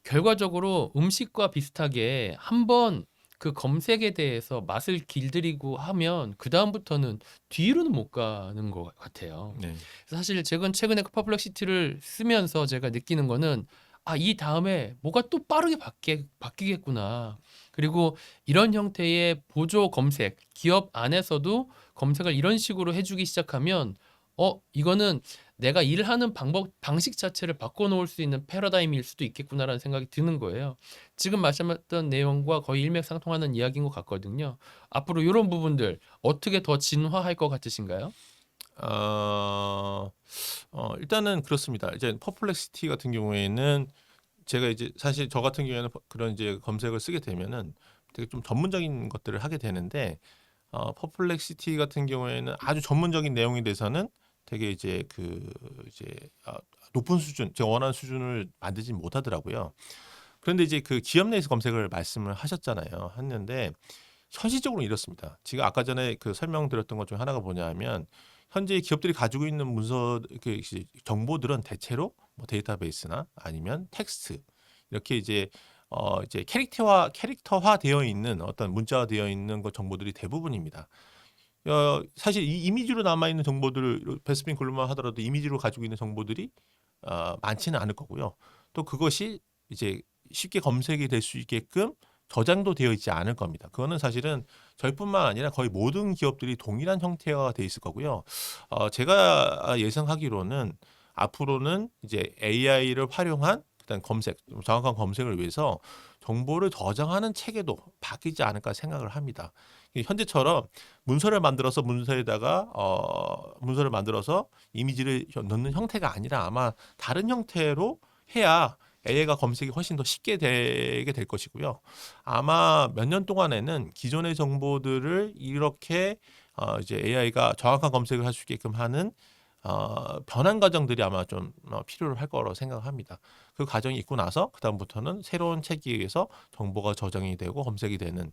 결과적으로 음식과 비슷하게 한번 그 검색에 대해서 맛을 길들이고 하면 그 다음부터는 뒤로는 못 가는 것 같아요. 네. 사실 최근에 그 퍼플렉시티를 쓰면서 제가 느끼는 거는 이 다음에 뭐가 또 빠르게 바뀌겠구나. 그리고 이런 형태의 보조 검색, 기업 안에서도 검색을 이런 식으로 해주기 시작하면 이거는 내가 일하는 방식 자체를 바꿔놓을 수 있는 패러다임일 수도 있겠구나라는 생각이 드는 거예요. 지금 말씀하셨던 내용과 거의 일맥상통하는 이야기인 것 같거든요. 앞으로 이런 부분들 어떻게 더 진화할 것 같으신가요? 일단은 그렇습니다. 이제 퍼플렉시티 같은 경우에는 제가 이제 사실 저 같은 경우에는 그런 이제 검색을 쓰게 되면은 되게 좀 전문적인 것들을 하게 되는데 퍼플렉시티 같은 경우에는 아주 전문적인 내용에 대해서는 되게 이제 이제 높은 수준, 제가 원하는 수준을 만들지 못하더라고요. 그런데 이제 그 기업 내에서 검색을 말씀을 하셨잖아요. 했는데 현실적으로 이렇습니다. 지금 아까 전에 그 설명드렸던 것 중 하나가 뭐냐면 현재 기업들이 가지고 있는 문서 정보들은 대체로 뭐 데이터베이스나 아니면 텍스트 이렇게 이제 캐릭터화 되어 있는 어떤 문자화 되어 있는 것 정보들이 대부분입니다. 사실 이 이미지로 남아 있는 정보들을 베스핀 글로만 하더라도 이미지로 가지고 있는 정보들이 많지는 않을 거고요. 또 그것이 이제 쉽게 검색이 될 수 있게끔 저장도 되어 있지 않을 겁니다. 그거는 사실은 저희뿐만 아니라 거의 모든 기업들이 동일한 형태가 돼 있을 거고요. 제가 예상하기로는 앞으로는 이제 AI를 활용한 일단 정확한 검색을 위해서 정보를 저장하는 체계도 바뀌지 않을까 생각을 합니다. 현재처럼 문서를 만들어서 이미지를 넣는 형태가 아니라 아마 다른 형태로 해야 AI가 검색이 훨씬 더 쉽게 되게 될 것이고요. 아마 몇 년 동안에는 기존의 정보들을 이렇게 이제 AI가 정확한 검색을 할 수 있게끔 하는 변환 과정들이 아마 좀 필요로 할 거라고 생각합니다. 그 과정이 있고 나서 그다음부터는 새로운 체계에 의해서 정보가 저장이 되고 검색이 되는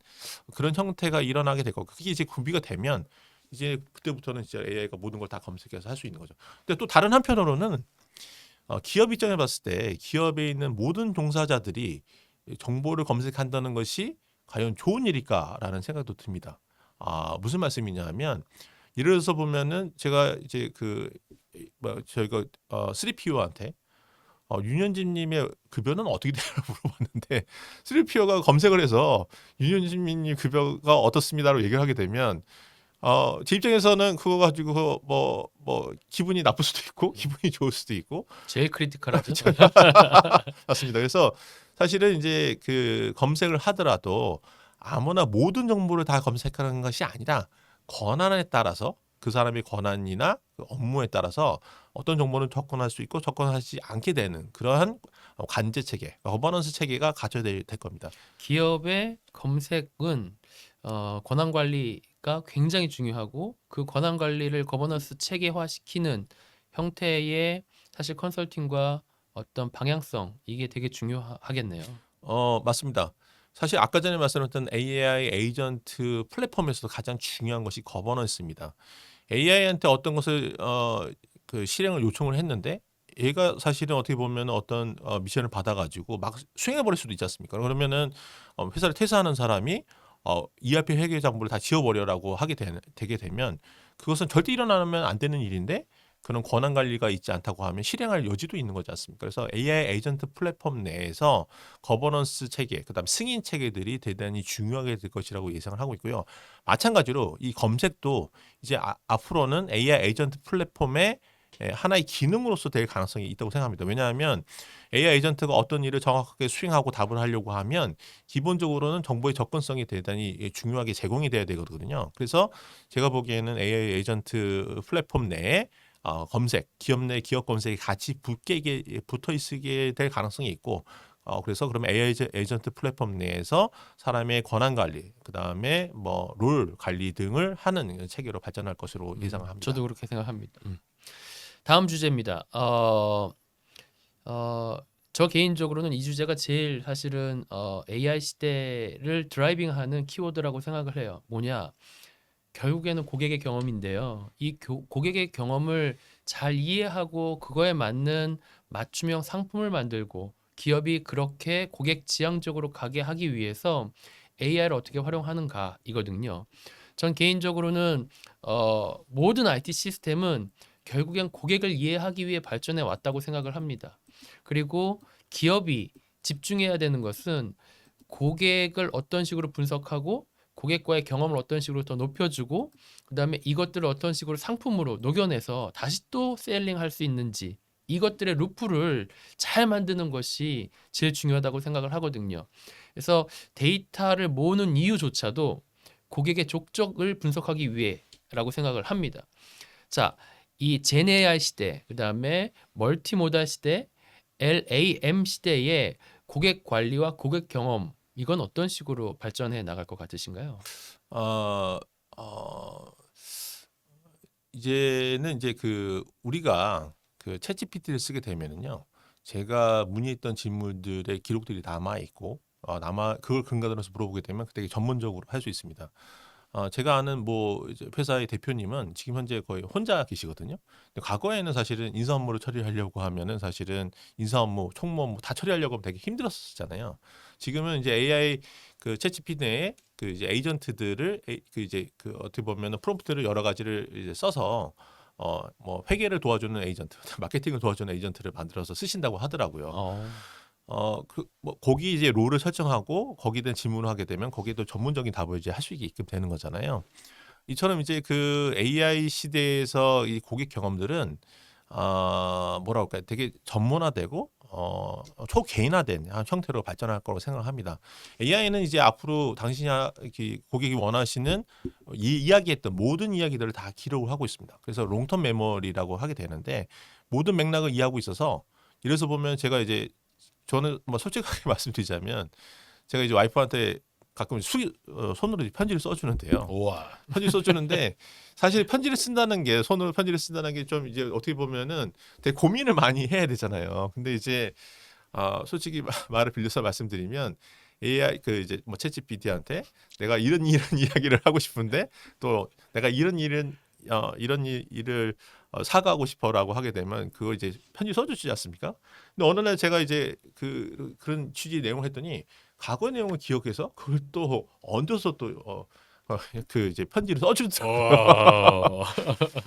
그런 형태가 일어나게 될 거고 그게 이제 구비가 되면 이제 그때부터는 진짜 AI가 모든 걸 다 검색해서 할 수 있는 거죠. 근데 또 다른 한편으로는 기업 입장에 봤을 때 기업에 있는 모든 종사자들이 정보를 검색한다는 것이 과연 좋은 일일까라는 생각도 듭니다. 무슨 말씀이냐면 예를 들어서 보면은 제가 이제 저희가 3PO한테 윤현진님의 급여는 어떻게 되냐고 물어봤는데 3PO가 검색을 해서 윤현진님 급여가 어떻습니다라고 얘기를 하게 되면 제 입장에서는 그거 가지고 뭐 기분이 나쁠 수도 있고 기분이 좋을 수도 있고 제일 크리티컬하죠. 맞습니다. 그래서 사실은 이제 그 검색을 하더라도 아무나 모든 정보를 다 검색하는 것이 아니라 권한에 따라서 그 사람의 권한이나 그 업무에 따라서 어떤 정보는 접근할 수 있고 접근하지 않게 되는 그러한 관제 체계, 거버넌스 체계가 갖춰야 될 겁니다. 기업의 검색은 권한 관리가 굉장히 중요하고 그 권한 관리를 거버넌스 체계화시키는 형태의 사실 컨설팅과 어떤 방향성 이게 되게 중요하겠네요. 맞습니다. 사실 아까 전에 말씀드렸던 AI 에이전트 플랫폼에서도 가장 중요한 것이 거버넌스입니다. AI한테 어떤 것을 그 실행을 요청을 했는데 얘가 사실은 어떻게 보면 어떤 미션을 받아가지고 막 수행해 버릴 수도 있지 않습니까? 그러면은 회사를 퇴사하는 사람이 ERP 회계 작물을 다 지워버려라고 되게 되면 그것은 절대 일어나면 안 되는 일인데 그런 권한 관리가 있지 않다고 하면 실행할 여지도 있는 거지 않습니까? 그래서 AI 에이전트 플랫폼 내에서 거버넌스 체계, 그다음 승인 체계들이 대단히 중요하게 될 것이라고 예상을 하고 있고요. 마찬가지로 이 검색도 이제 앞으로는 AI 에이전트 플랫폼의 하나의 기능으로서 될 가능성이 있다고 생각합니다. 왜냐하면 AI 에이전트가 어떤 일을 정확하게 수행하고 답을 하려고 하면 기본적으로는 정보의 접근성이 대단히 중요하게 제공이 돼야 되거든요. 그래서 제가 보기에는 AI 에이전트 플랫폼 내에 검색, 기업 내 기업 검색이 같이 붙어 있게 될 가능성이 있고 그래서 그러면 AI 에이전트 플랫폼 내에서 사람의 권한 관리, 그다음에 뭐 롤 관리 등을 하는 체계로 발전할 것으로 예상을 합니다. 저도 그렇게 생각합니다. 다음 주제입니다. 저 개인적으로는 이 주제가 제일 사실은 AI 시대를 드라이빙하는 키워드라고 생각을 해요. 뭐냐? 결국에는 고객의 경험인데요. 이 고객의 경험을 잘 이해하고 그거에 맞는 맞춤형 상품을 만들고 기업이 그렇게 고객 지향적으로 가게 하기 위해서 AI를 어떻게 활용하는가 이거든요. 전 개인적으로는 모든 IT 시스템은 결국엔 고객을 이해하기 위해 발전해 왔다고 생각을 합니다. 그리고 기업이 집중해야 되는 것은 고객을 어떤 식으로 분석하고 고객과의 경험을 어떤 식으로 더 높여주고 그다음에 이것들을 어떤 식으로 상품으로 녹여내서 다시 또 셀링할 수 있는지 이것들의 루프를 잘 만드는 것이 제일 중요하다고 생각을 하거든요. 그래서 데이터를 모으는 이유조차도 고객의 족적을 분석하기 위해라고 생각을 합니다. 자, 이 젠 AI 시대, 그다음에 멀티모달 시대, LAM 시대에 고객 관리와 고객 경험 이건 어떤 식으로 발전해 나갈 것 같으신가요? 어, 어, 이제는 이제 그 우리가 그 챗GPT를 쓰게 되면은요, 제가 문의했던 질문들의 기록들이 남아 있고, 남아 그걸 근거로 해서 물어보게 되면 되게 전문적으로 할 수 있습니다. 제가 아는 뭐 이제 회사의 대표님은 지금 현재 거의 혼자 계시거든요. 근데 과거에는 사실은 인사 업무를 처리하려고 하면은 사실은 인사 업무, 총무 업무 다 처리하려고 하면 되게 힘들었잖아요. 지금은 이제 AI 그 챗GPT 내에 그 이제 에이전트들을 그 이제 그 어떻게 보면은 프롬프트를 여러 가지를 이제 써서 뭐 회계를 도와주는 에이전트, 마케팅을 도와주는 에이전트를 만들어서 쓰신다고 하더라고요. 어, 그 뭐 거기 이제 롤을 설정하고 거기에 대한 질문을 하게 되면 거기에도 전문적인 답을 이제 할 수 있게끔 되는 거잖아요. 이처럼 이제 그 AI 시대에서 이 고객 경험들은 뭐라 할까요? 되게 전문화되고 초개인화된 형태로 발전할 거라고 생각합니다. AI는 이제 앞으로 당신이 이렇게 고객이 원하시는 이야기했던 모든 이야기들을 다 기록을 하고 있습니다. 그래서 롱텀 메모리라고 하게 되는데 모든 맥락을 이해하고 있어서 이래서 보면 제가 이제 저는 뭐 솔직하게 말씀드리자면 제가 이제 와이프한테 가끔 손으로 편지를 써주는데요. 우와. 편지 써주는데 사실 편지를 쓴다는 게 손으로 편지를 쓴다는 게 좀 이제 어떻게 보면은 되게 고민을 많이 해야 되잖아요. 근데 이제 솔직히 말을 빌려서 말씀드리면 AI 그 이제 뭐 챗GPT한테 내가 이런 이야기를 하고 싶은데 또 내가 이런 일을 사과하고 싶어라고 하게 되면 그걸 이제 편지 써주지 않습니까? 근데 어느 날 제가 이제 그런 취지 내용을 했더니 과거 내용을 기억해서 그걸 또 얹어서 또 그 이제 편지를 써주더라고요. 어.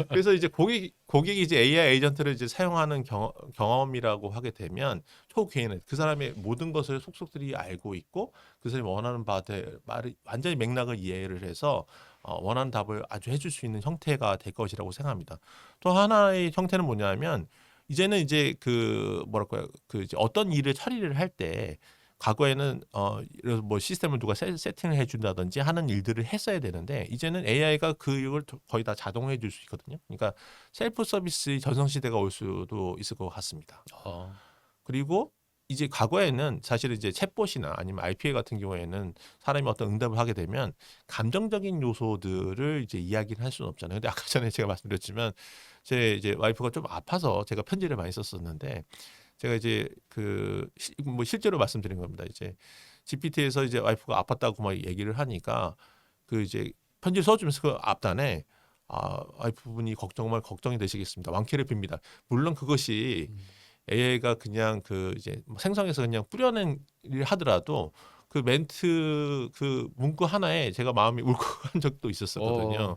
그래서 이제 고객이 이제 AI 에이전트를 이제 사용하는 경험이라고 하게 되면 초개인은 그 사람의 모든 것을 속속들이 알고 있고 그 사람이 원하는 바에 말을 완전히 맥락을 이해를 해서 원하는 답을 아주 해줄 수 있는 형태가 될 것이라고 생각합니다. 또 하나의 형태는 뭐냐면 이제는 이제 그 뭐랄까요 그 이제 어떤 일을 처리를 할 때 과거에는 이런 뭐 시스템을 누가 세팅을 해준다든지 하는 일들을 했어야 되는데 이제는 AI가 그 일을 거의 다 자동화해 줄 수 있거든요. 그러니까 셀프 서비스 전성 시대가 올 수도 있을 것 같습니다. 어. 그리고 이제 과거에는 사실은 이제 챗봇이나 아니면 RPA 같은 경우에는 사람이 어떤 응답을 하게 되면 감정적인 요소들을 이제 이야기를 할 수는 없잖아요. 근데 아까 전에 제가 말씀드렸지만 제 이제 와이프가 좀 아파서 제가 편지를 많이 썼었는데 제가 이제 뭐 실제로 말씀드린 겁니다. 이제 GPT에서 이제 와이프가 아팠다고 막 얘기를 하니까 그 이제 편지를 써주면서 그 앞단에 와이프분이 정말 걱정이 되시겠습니다. 완쾌를 빕니다. 물론 그것이 음. AI가 그냥 그 이제 뭐 생성해서 그냥 뿌려낸 일 하더라도 그 멘트 그 문구 하나에 제가 마음이 울컥한 적도 있었거든요.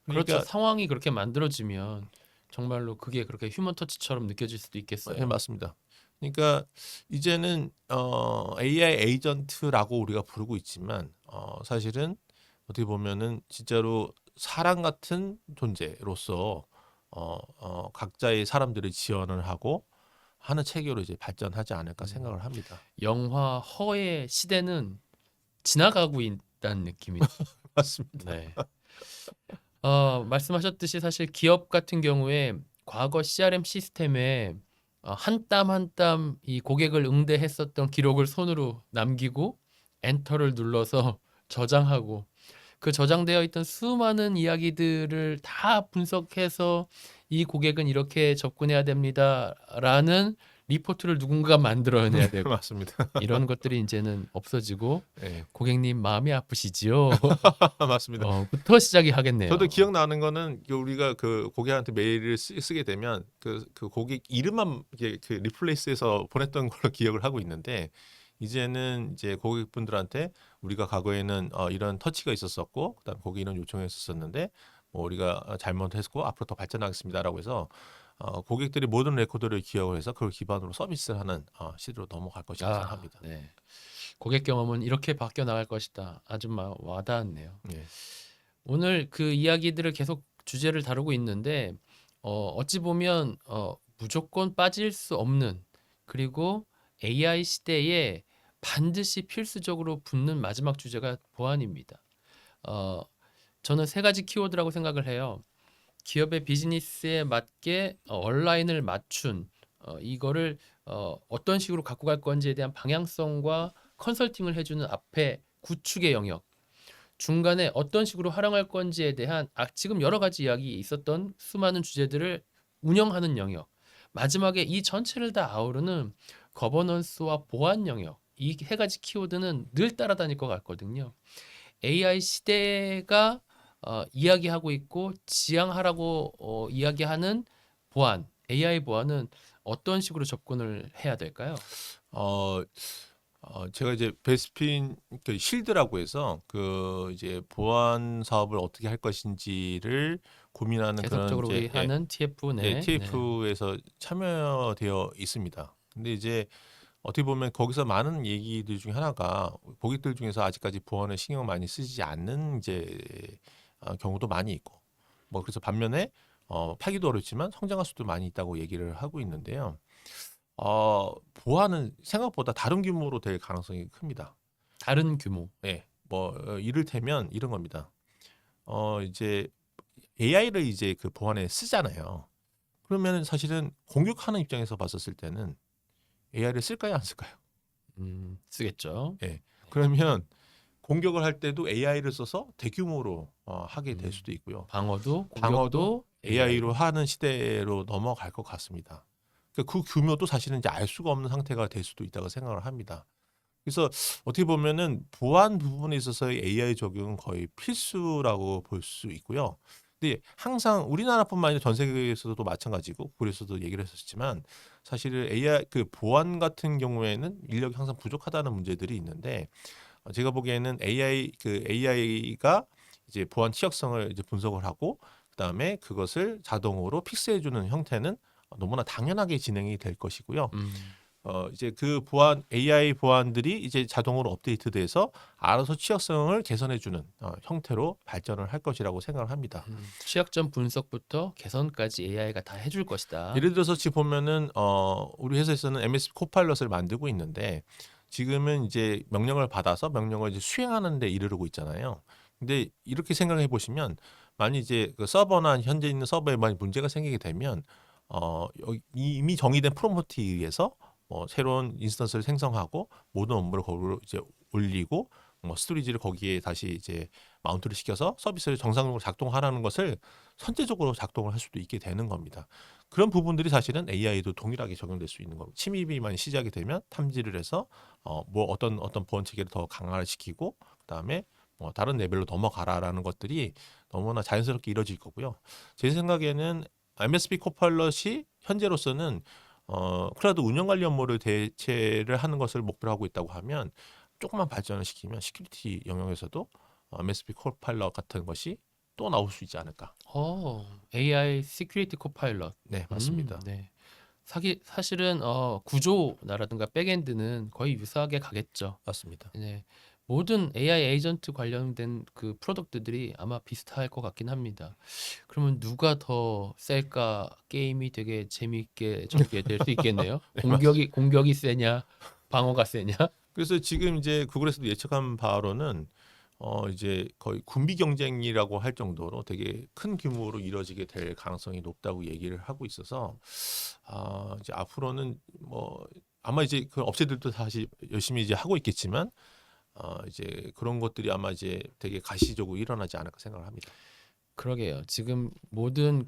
그렇죠. 그러니까 상황이 그렇게 만들어지면 정말로 그게 그렇게 휴먼 터치처럼 느껴질 수도 네, 있겠어요. 맞습니다. 그러니까 이제는 AI 에이전트라고 우리가 부르고 있지만 사실은 어떻게 보면은 진짜로 사람 같은 존재로서 각자의 사람들을 지원을 하고 하는 체계로 이제 발전하지 않을까 음. 생각을 합니다. 영화 허의 시대는 지나가고 있다는 느낌이. 맞습니다. 네. 말씀하셨듯이 사실 기업 같은 경우에 과거 CRM 시스템에 한 땀 한 땀 이 고객을 응대했었던 기록을 손으로 남기고 엔터를 눌러서 저장하고 그 저장되어 있던 수많은 이야기들을 다 분석해서 이 고객은 이렇게 접근해야 됩니다라는 리포트를 누군가 만들어내야 되고 맞습니다. 이런 것들이 이제는 없어지고 네. 고객님 마음이 아프시지요? 맞습니다. 부터 시작이 하겠네요. 저도 기억나는 거는 우리가 그 고객한테 메일을 쓰게 되면 그 고객 이름만 이게 그 리플레이스해서 보냈던 걸로 기억을 하고 있는데 이제는 이제 고객분들한테 우리가 과거에는 이런 터치가 있었었고 그다음 고객 이런 요청했었었는데 뭐 우리가 잘못했고 앞으로 더 발전하겠습니다라고 해서 고객들이 모든 레코드를 기억을 해서 그걸 기반으로 서비스를 하는 시대로 넘어갈 것이라고 생각합니다. 네. 고객 경험은 이렇게 바뀌어 나갈 것이다. 아주 와닿았네요. 예. 오늘 그 이야기들을 계속 주제를 다루고 있는데 어찌 보면 무조건 빠질 수 없는 그리고 AI 시대에 반드시 필수적으로 붙는 마지막 주제가 보안입니다. 어, 저는 세 가지 키워드라고 생각을 해요. 기업의 비즈니스에 맞게 온라인을 맞춘 이거를 어떤 식으로 갖고 갈 건지에 대한 방향성과 컨설팅을 해주는 앞에 구축의 영역, 중간에 어떤 식으로 활용할 건지에 대한 지금 여러 가지 이야기 있었던 수많은 주제들을 운영하는 영역, 마지막에 이 전체를 다 아우르는 거버넌스와 보안 영역, 이 세 가지 키워드는 늘 따라다닐 것 같거든요. AI 시대가 이야기하고 있고 지향하라고 이야기하는 보안, AI 보안은 어떤 식으로 접근을 해야 될까요? 어, 제가 이제 베스핀 그 실드라고 해서 그 이제 보안 사업을 어떻게 할 것인지를 고민하는 그런 계속적으로 우리 이제 하는 TF 네, 네. TF에서 참여되어 있습니다. 근데 이제 어떻게 보면 거기서 많은 얘기들 중에 하나가 고객들 중에서 아직까지 보안에 신경 많이 쓰지 않는 이제 경우도 많이 있고 뭐 그래서 반면에 파기도 어렵지만 성장할 수도 많이 있다고 얘기를 하고 있는데요. 보안은 생각보다 다른 규모로 될 가능성이 큽니다. 다른 규모. 예, 뭐 이를테면 이런 겁니다. 이제 AI를 이제 그 보안에 쓰잖아요. 그러면 사실은 공격하는 입장에서 봤었을 때는 AI를 쓸까요, 안 쓸까요? 쓰겠죠. 예. 그러면 공격을 할 때도 AI를 써서 대규모로 하게 될 음, 수도 있고요. 방어도 방어도 공격도 AI로 하는 시대로 넘어갈 것 같습니다. 그 규모도 사실은 이제 알 수가 없는 상태가 될 수도 있다고 생각을 합니다. 그래서 어떻게 보면은 보안 부분에 있어서의 AI 적용은 거의 필수라고 볼 수 있고요. 근데 항상 우리나라뿐만 아니라 전 세계에서도 마찬가지고 그래서도 얘기를 했었지만 사실은 AI 그 보안 같은 경우에는 인력이 항상 부족하다는 문제들이 있는데 제가 보기에는 AI가 이제 보안 취약성을 이제 분석을 하고 그다음에 그것을 자동으로 픽스해주는 형태는 너무나 당연하게 진행이 될 것이고요. 음, 이제 그 보안 AI 보안들이 이제 자동으로 업데이트돼서 알아서 취약성을 개선해주는 형태로 발전을 할 것이라고 생각을 합니다. 취약점 분석부터 개선까지 AI가 다 해줄 것이다. 예를 들어서 지금 보면은 우리 회사에서는 MS 코파일럿을 만들고 있는데 지금은 이제 명령을 받아서 명령을 이제 수행하는 데 이르르고 있잖아요. 근데 이렇게 생각해 보시면 만약 이제 그 서버나 현재 있는 서버에 만약 문제가 생기게 되면 이미 정의된 프롬프트에 의해서 새로운 인스턴스를 생성하고 모든 업무를 거기로 이제 올리고 뭐 스토리지를 거기에 다시 이제 마운트를 시켜서 서비스를 정상적으로 작동하라는 것을 선제적으로 작동을 할 수도 있게 되는 겁니다. 그런 부분들이 사실은 AI도 동일하게 적용될 수 있는 겁니다. 침입이만 시작이 되면 탐지를 해서 뭐 어떤 보안 체계를 더 강화를 시키고 그다음에 뭐 다른 레벨로 넘어가라라는 것들이 너무나 자연스럽게 이루어질 거고요. 제 생각에는 MSP 코파일럿이 현재로서는 클라우드 운영 관리 업무를 대체를 하는 것을 목표로 하고 있다고 하면 조금만 발전을 시키면 시큐리티 영역에서도 MSP 코파일럿 같은 것이 또 나올 수 있지 않을까. AI 시큐리티 코파일럿. 네, 맞습니다. 네. 사실은 구조라든가 백엔드는 거의 유사하게 가겠죠. 맞습니다. 네. 모든 AI 에이전트 관련된 그 프로덕트들이 아마 비슷할 것 같긴 합니다. 그러면 누가 더 셀까? 게임이 되게 재미있게 전개될 수 있겠네요. 네, 공격이 세냐, 방어가 세냐? 그래서 지금 이제 구글에서도 예측한 바로는 이제 거의 군비 경쟁이라고 할 정도로 되게 큰 규모로 이루어지게 될 가능성이 높다고 얘기를 하고 있어서 이제 앞으로는 뭐 아마 이제 그 업체들도 다시 열심히 이제 하고 있겠지만 이제 그런 것들이 아마 이제 되게 가시적으로 일어나지 않을까 생각을 합니다. 그러게요. 지금 모든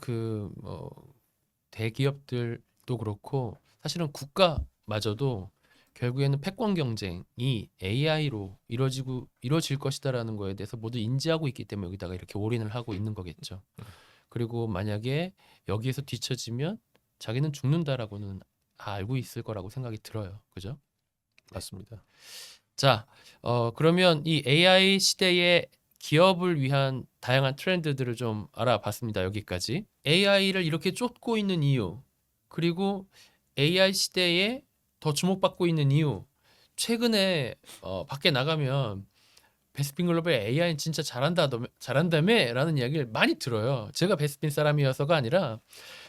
대기업들도 그렇고 사실은 국가마저도 결국에는 패권 경쟁이 AI로 이루어질 것이다라는 거에 대해서 모두 인지하고 있기 때문에 여기다가 이렇게 올인을 하고 있는 거겠죠. 그리고 만약에 여기에서 뒤처지면 자기는 죽는다라고는 알고 있을 거라고 생각이 들어요. 그죠? 맞습니다. 자, 그러면 이 AI 시대의 기업을 위한 다양한 트렌드들을 좀 알아봤습니다. 여기까지. AI를 이렇게 쫓고 있는 이유, 그리고 AI 시대에 더 주목받고 있는 이유. 최근에 밖에 나가면 베스핀 글로벌 AI는 진짜 잘한다며라는 이야기를 많이 들어요. 제가 베스핀 사람이어서가 아니라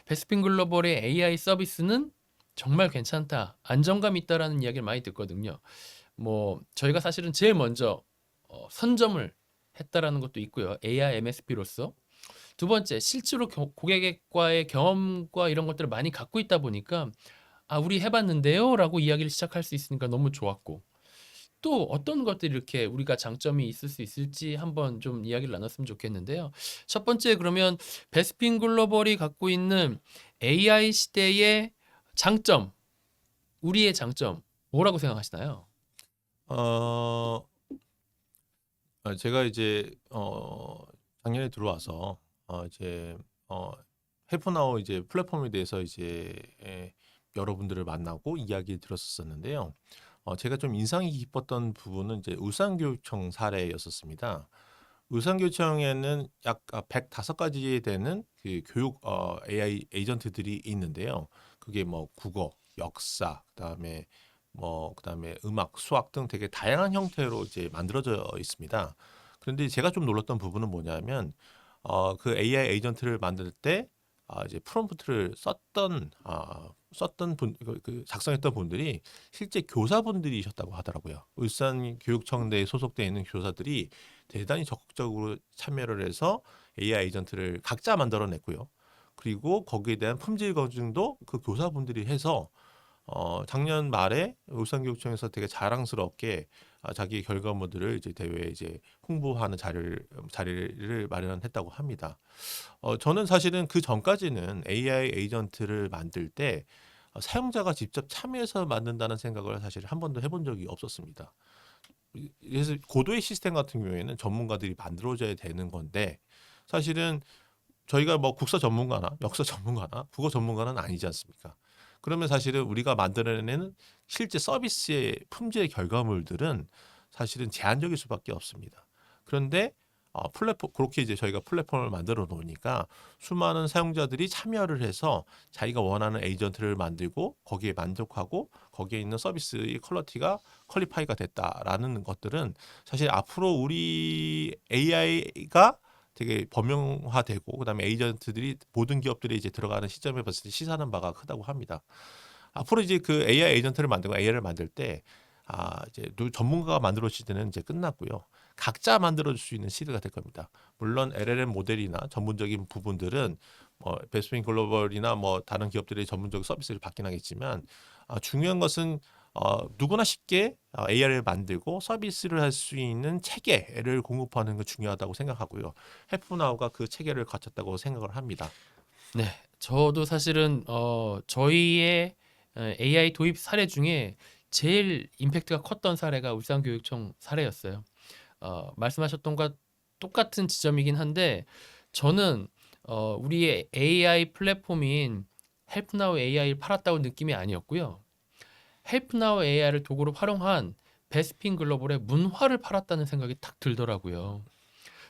베스핀 글로벌의 AI 서비스는 정말 괜찮다, 안정감 있다라는 이야기를 많이 듣거든요. 뭐 저희가 사실은 제일 먼저 선점을 했다라는 것도 있고요. AI MSP로서. 두 번째, 실제로 고객과의 경험과 이런 것들을 많이 갖고 있다 보니까 우리 해봤는데요라고 이야기를 시작할 수 있으니까 너무 좋았고, 또 어떤 것들이 이렇게 우리가 장점이 있을 수 있을지 한번 좀 이야기를 나눴으면 좋겠는데요. 첫 번째, 그러면 베스핀 글로벌이 갖고 있는 AI 시대의 장점, 우리의 장점 뭐라고 생각하시나요? 어, 제가 이제 작년에 들어와서 이제 해프나우 이제 플랫폼에 대해서 이제 여러분들을 만나고 이야기 들었었는데요. 제가 좀 인상이 깊었던 부분은 이제 울산교육청 사례였었습니다. 울산교육청에는 약 105가지에 되는 그 교육 AI 에이전트들이 있는데요. 그게 뭐 국어, 역사, 그다음에 음악, 수학 등 되게 다양한 형태로 이제 만들어져 있습니다. 그런데 제가 좀 놀랐던 부분은 뭐냐면 그 AI 에이전트를 만들 때 이제 프롬프트를 썼던 작성했던 분들이 실제 교사분들이셨다고 하더라고요. 울산 교육청 내에 소속되어 있는 교사들이 대단히 적극적으로 참여를 해서 AI 에이전트를 각자 만들어냈고요. 그리고 거기에 대한 품질 검증도 그 교사분들이 해서 작년 말에 울산교육청에서 되게 자랑스럽게 자기 결과물들을 이제 대회에 이제 홍보하는 자리를 마련했다고 합니다. 저는 사실은 그 전까지는 AI 에이전트를 만들 때 사용자가 직접 참여해서 만든다는 생각을 사실 한 번도 해본 적이 없었습니다. 그래서 고도의 시스템 같은 경우에는 전문가들이 만들어줘야 되는 건데 사실은 저희가 뭐 국사 전문가나 역사 전문가나 국어 전문가는 아니지 않습니까? 그러면 사실은 우리가 만들어내는 실제 서비스의 품질의 결과물들은 사실은 제한적일 수밖에 없습니다. 그런데 플랫폼 그렇게 이제 저희가 플랫폼을 만들어 놓으니까 수많은 사용자들이 참여를 해서 자기가 원하는 에이전트를 만들고 거기에 만족하고 거기에 있는 서비스의 퀄리파이가 됐다라는 것들은 사실 앞으로 우리 AI가 되게 범용화되고 그다음에 에이전트들이 모든 기업들이 이제 들어가는 시점에 봤을 때 시사하는 바가 크다고 합니다. 앞으로 이제 그 AI 에이전트를 만들고 AI를 만들 때 이제 전문가가 만들어 줄 때는 이제 끝났고요. 각자 만들어 줄 수 있는 시대가 될 겁니다. 물론 LLM 모델이나 전문적인 부분들은 뭐 베스핀 글로벌이나 뭐 다른 기업들의 전문적 서비스를 받긴 하겠지만 중요한 것은 누구나 쉽게 AI를 만들고 서비스를 할 수 있는 체계를 공급하는 게 중요하다고 생각하고요. 해프나우가 그 체계를 갖췄다고 생각을 합니다. 네, 저도 사실은 저희의 AI 도입 사례 중에 제일 임팩트가 컸던 사례가 울산교육청 사례였어요. 말씀하셨던 것과 똑같은 지점이긴 한데 저는 우리의 AI 플랫폼인 헬프나우 AI를 팔았다고 느낌이 아니었고요. 헬프나우 AI를 도구로 활용한 베스핀 글로벌의 문화를 팔았다는 생각이 탁 들더라고요.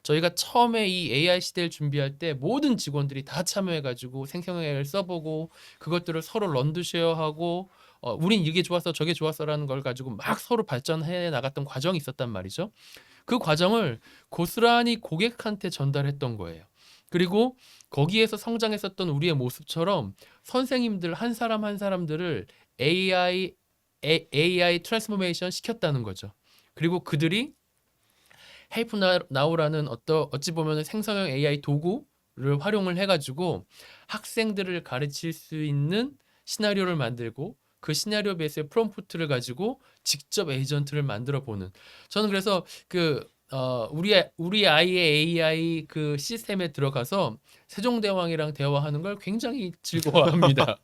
저희가 처음에 이 AI 시대를 준비할 때 모든 직원들이 다 참여해가지고 생성 AI를 써보고 그것들을 서로 런드 쉐어하고 우린 이게 좋았어 저게 좋았어라는 걸 가지고 막 서로 발전해 나갔던 과정이 있었단 말이죠. 그 과정을 고스란히 고객한테 전달했던 거예요. 그리고 거기에서 성장했었던 우리의 모습처럼 선생님들 한 사람 한 사람들을 AI 트랜스포메이션 시켰다는 거죠. 그리고 그들이 헬프 나우라는 어찌 보면 생성형 AI 도구를 활용을 해가지고 학생들을 가르칠 수 있는 시나리오를 만들고 그 시나리오 베이스의 프롬프트를 가지고 직접 에이전트를 만들어 보는. 저는 그래서 우리 아이의 AI 그 시스템에 들어가서 세종대왕이랑 대화하는 걸 굉장히 즐거워합니다.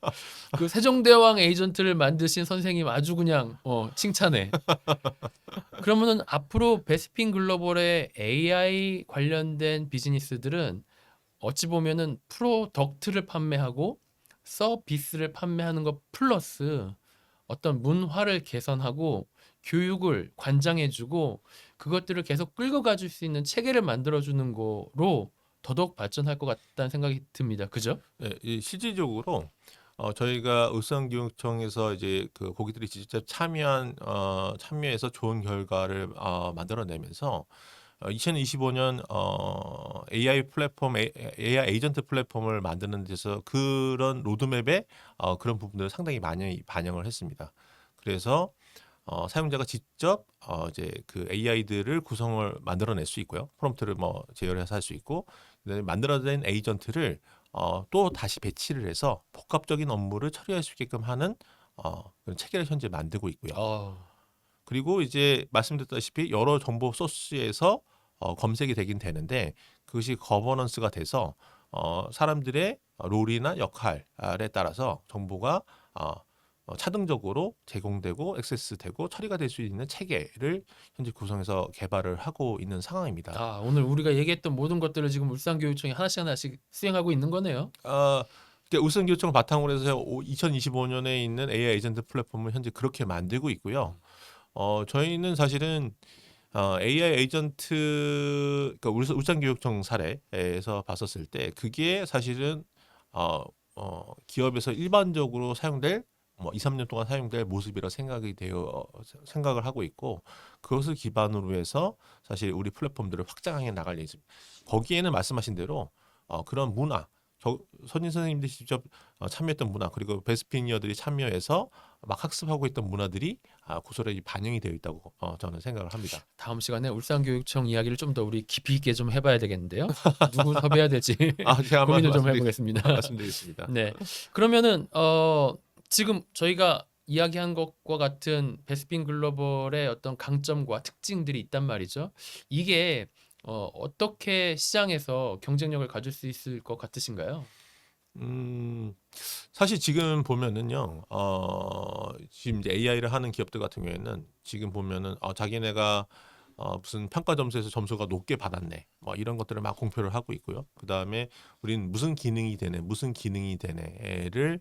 그 세종대왕 에이전트를 만드신 선생님 아주 그냥 칭찬해. 그러면은 앞으로 베스핀 글로벌의 AI 관련된 비즈니스들은 어찌 보면은 프로덕트를 판매하고 서비스를 판매하는 것 플러스 어떤 문화를 개선하고 교육을 관장해주고 그것들을 계속 끌고 가줄 수 있는 체계를 만들어주는 거로 더더욱 발전할 것 같다는 생각이 듭니다. 그죠? 네, 이 실질적으로 저희가 울산교육청에서 이제 그 고객들이 직접 참여해서 좋은 결과를 만들어내면서 2025년 AI 플랫폼, AI 에이전트 플랫폼을 만드는 데서 그런 로드맵에 그런 부분들을 상당히 많이 반영을 했습니다. 그래서 사용자가 직접 이제 그 AI들을 구성을 만들어낼 수 있고요. 프롬프트를 뭐 제어해서 할 수 있고, 그다음에 만들어낸 에이전트를 또 다시 배치를 해서 복합적인 업무를 처리할 수 있게끔 하는 그런 체계를 현재 만들고 있고요. 그리고 이제 말씀드렸다시피 여러 정보 소스에서 검색이 되긴 되는데 그것이 거버넌스가 돼서 사람들의 롤이나 역할에 따라서 정보가 차등적으로 제공되고 액세스되고 처리가 될 수 있는 체계를 현재 구성해서 개발을 하고 있는 상황입니다. 오늘 우리가 얘기했던 모든 것들을 지금 울산교육청이 하나씩 하나씩 수행하고 있는 거네요. 울산교육청 바탕으로 해서 2025년에 있는 AI 에이전트 플랫폼을 현재 그렇게 만들고 있고요. 저희는 사실은 AI 에이전트, 그러니까 울산교육청 사례에서 봤었을 때 그게 사실은 기업에서 일반적으로 사용될 2, 3년 동안 사용될 모습이라 생각을 하고 있고 그것을 기반으로 해서 사실 우리 플랫폼들을 확장해 나갈 예정입니다. 거기에는 말씀하신 대로 그런 문화, 선임 선생님들이 직접 참여했던 문화 그리고 베스피니어들이 참여해서 막 학습하고 있던 문화들이 고스란히 반영이 되어 있다고 저는 생각을 합니다. 다음 시간에 울산교육청 이야기를 좀 더 우리 깊이 있게 좀 해봐야 되겠는데요. 누구 섭외해야 될지 제가 고민을 좀 해보겠습니다. 말씀드리겠습니다. 네, 그러면은 지금 저희가 이야기한 것과 같은 베스핀 글로벌의 어떤 강점과 특징들이 있단 말이죠. 이게 어떻게 시장에서 경쟁력을 가질 수 있을 것 같으신가요? 사실 지금 보면은요, 지금 이제 AI를 하는 기업들 같은 경우에는 지금 보면은 자기네가 무슨 평가 점수에서 점수가 높게 받았네, 뭐 이런 것들을 막 공표를 하고 있고요. 그 다음에 우리는 무슨 기능이 되네를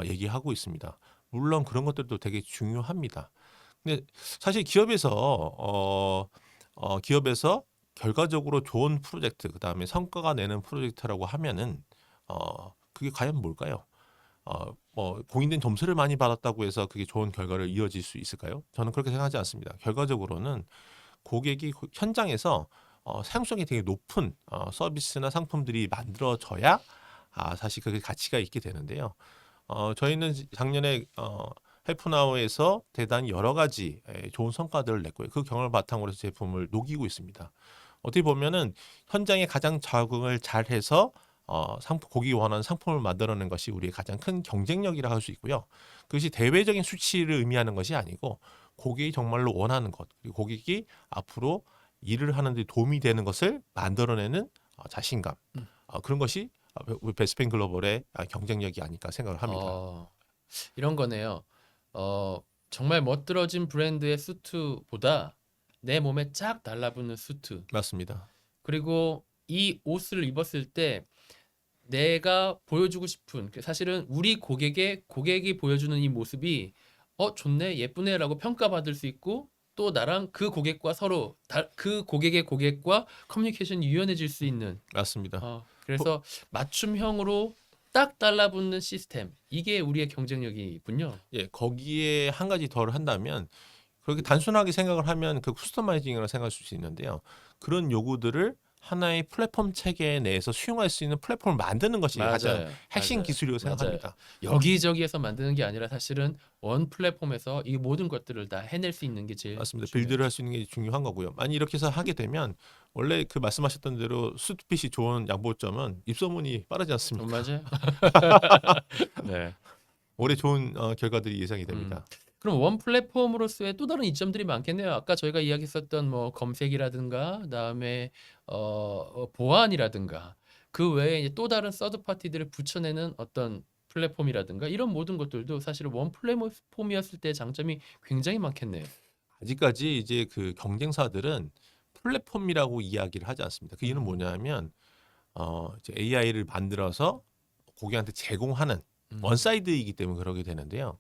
얘기하고 있습니다. 물론 그런 것들도 되게 중요합니다. 근데 사실 기업에서 결과적으로 좋은 프로젝트, 그 다음에 성과가 내는 프로젝트라고 하면은 그게 과연 뭘까요? 공인된 점수를 많이 받았다고 해서 그게 좋은 결과를 이어질 수 있을까요? 저는 그렇게 생각하지 않습니다. 결과적으로는 고객이 현장에서 사용성이 되게 높은 서비스나 상품들이 만들어져야 사실 그게 가치가 있게 되는데요. 저희는 작년에 헬프나우에서 대단히 여러 가지 좋은 성과들을 냈고요. 그 경험을 바탕으로 해서 제품을 녹이고 있습니다. 어떻게 보면은 현장에 가장 적응을 잘해서 고객이 원하는 상품을 만들어낸 것이 우리의 가장 큰 경쟁력이라 할 수 있고요. 그것이 대외적인 수치를 의미하는 것이 아니고 고객이 정말로 원하는 것, 그리고 고객이 앞으로 일을 하는 데 도움이 되는 것을 만들어내는 자신감, 그런 것이 우리 베스핀 글로벌의 경쟁력이 아닐까 생각을 합니다. 이런 거네요. 정말 멋들어진 브랜드의 수트보다 내 몸에 쫙 달라붙는 수트. 맞습니다. 그리고 이 옷을 입었을 때 내가 보여주고 싶은 사실은 우리 고객이 보여주는 이 모습이 좋네 예쁘네라고 평가받을 수 있고 또 나랑 그 고객과 서로 그 고객의 고객과 커뮤니케이션이 유연해질 수 있는 맞습니다. 그래서 맞춤형으로 딱 달라붙는 시스템 이게 우리의 경쟁력이군요. 예, 거기에 한 가지 덜 한다면 그렇게 단순하게 생각을 하면 그 커스터마이징이라고 생각할 수 있는데요. 그런 요구들을 하나의 플랫폼 체계 내에서 수용할 수 있는 플랫폼을 만드는 것이 가장 핵심 맞아요. 기술이라고 생각합니다. 여기저기에서 만드는 게 아니라 사실은 원 플랫폼에서 이 모든 것들을 다 해낼 수 있는 게 제일 맞습니다. 중요해요. 빌드를 할 수 있는 게 중요한 거고요. 만약 이렇게 해서 하게 되면 원래 그 말씀하셨던 대로 수트핏이 좋은 양보점은 입소문이 빠르지 않습니까? 맞아요. 네. 올해 좋은 결과들이 예상이 됩니다. 그럼 원 플랫폼으로서의 또 다른 이점들이 많겠네요. 아까 저희가 이야기했었던 뭐 검색이라든가 그다음에 보안이라든가 그 외에 이제 또 다른 서드 파티들을 붙여내는 어떤 플랫폼이라든가 이런 모든 것들도 사실 원 플랫폼이었을 때 장점이 굉장히 많겠네요. 아직까지 이제 그 경쟁사들은 플랫폼이라고 이야기를 하지 않습니다. 그 이유는 뭐냐면 이제 AI를 만들어서 고객한테 제공하는 원사이드이기 때문에 그러게 되는데요.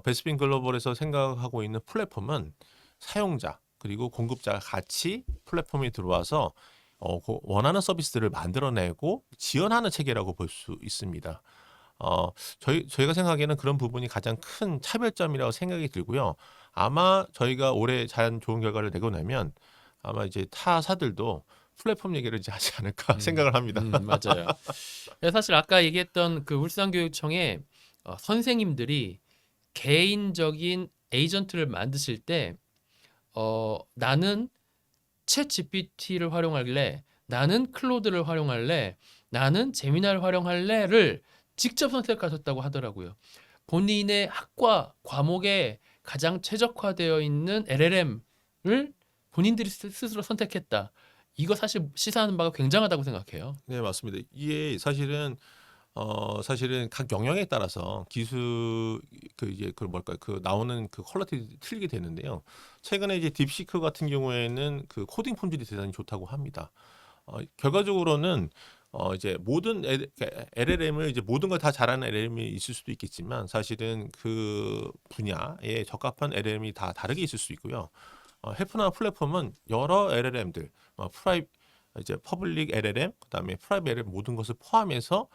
베스핀 글로벌에서 생각하고 있는 플랫폼은 사용자 그리고 공급자가 같이 플랫폼에 들어와서 원하는 서비스들을 만들어내고 지원하는 체계라고 볼 수 있습니다. 저희가 생각하기에는 그런 부분이 가장 큰 차별점이라고 생각이 들고요. 아마 저희가 올해 잘 좋은 결과를 내고 나면 아마 이제 타사들도 플랫폼 얘기를 이제 하지 않을까 생각을 합니다. 맞아요. 사실 아까 얘기했던 그 울산교육청의 선생님들이 개인적인 에이전트를 만드실 때 나는 챗 GPT를 활용할래, 나는 클로드를 활용할래, 나는 제미나를 활용할래를 직접 선택하셨다고 하더라고요. 본인의 학과 과목에 가장 최적화되어 있는 LLM을 본인들이 스스로 선택했다. 이거 사실 시사하는 바가 굉장하다고 생각해요. 네, 맞습니다. 이게 사실은 각 영역에 따라서 기술 그 나오는 그 퀄리티 틀리게 되는데요. 최근에 이제 딥시크 같은 경우에는 그 코딩 품질이 대단히 좋다고 합니다. 결과적으로는 이제 모든 LLM을 이제 모든 걸 다 잘하는 LLM이 있을 수도 있겠지만 사실은 그 분야에 적합한 LLM이 다 다르게 있을 수 있고요. 해프나 플랫폼은 여러 LLM들, 이제 퍼블릭 LLM, 그다음에 프라이빗 LLM 모든 것을 포함해서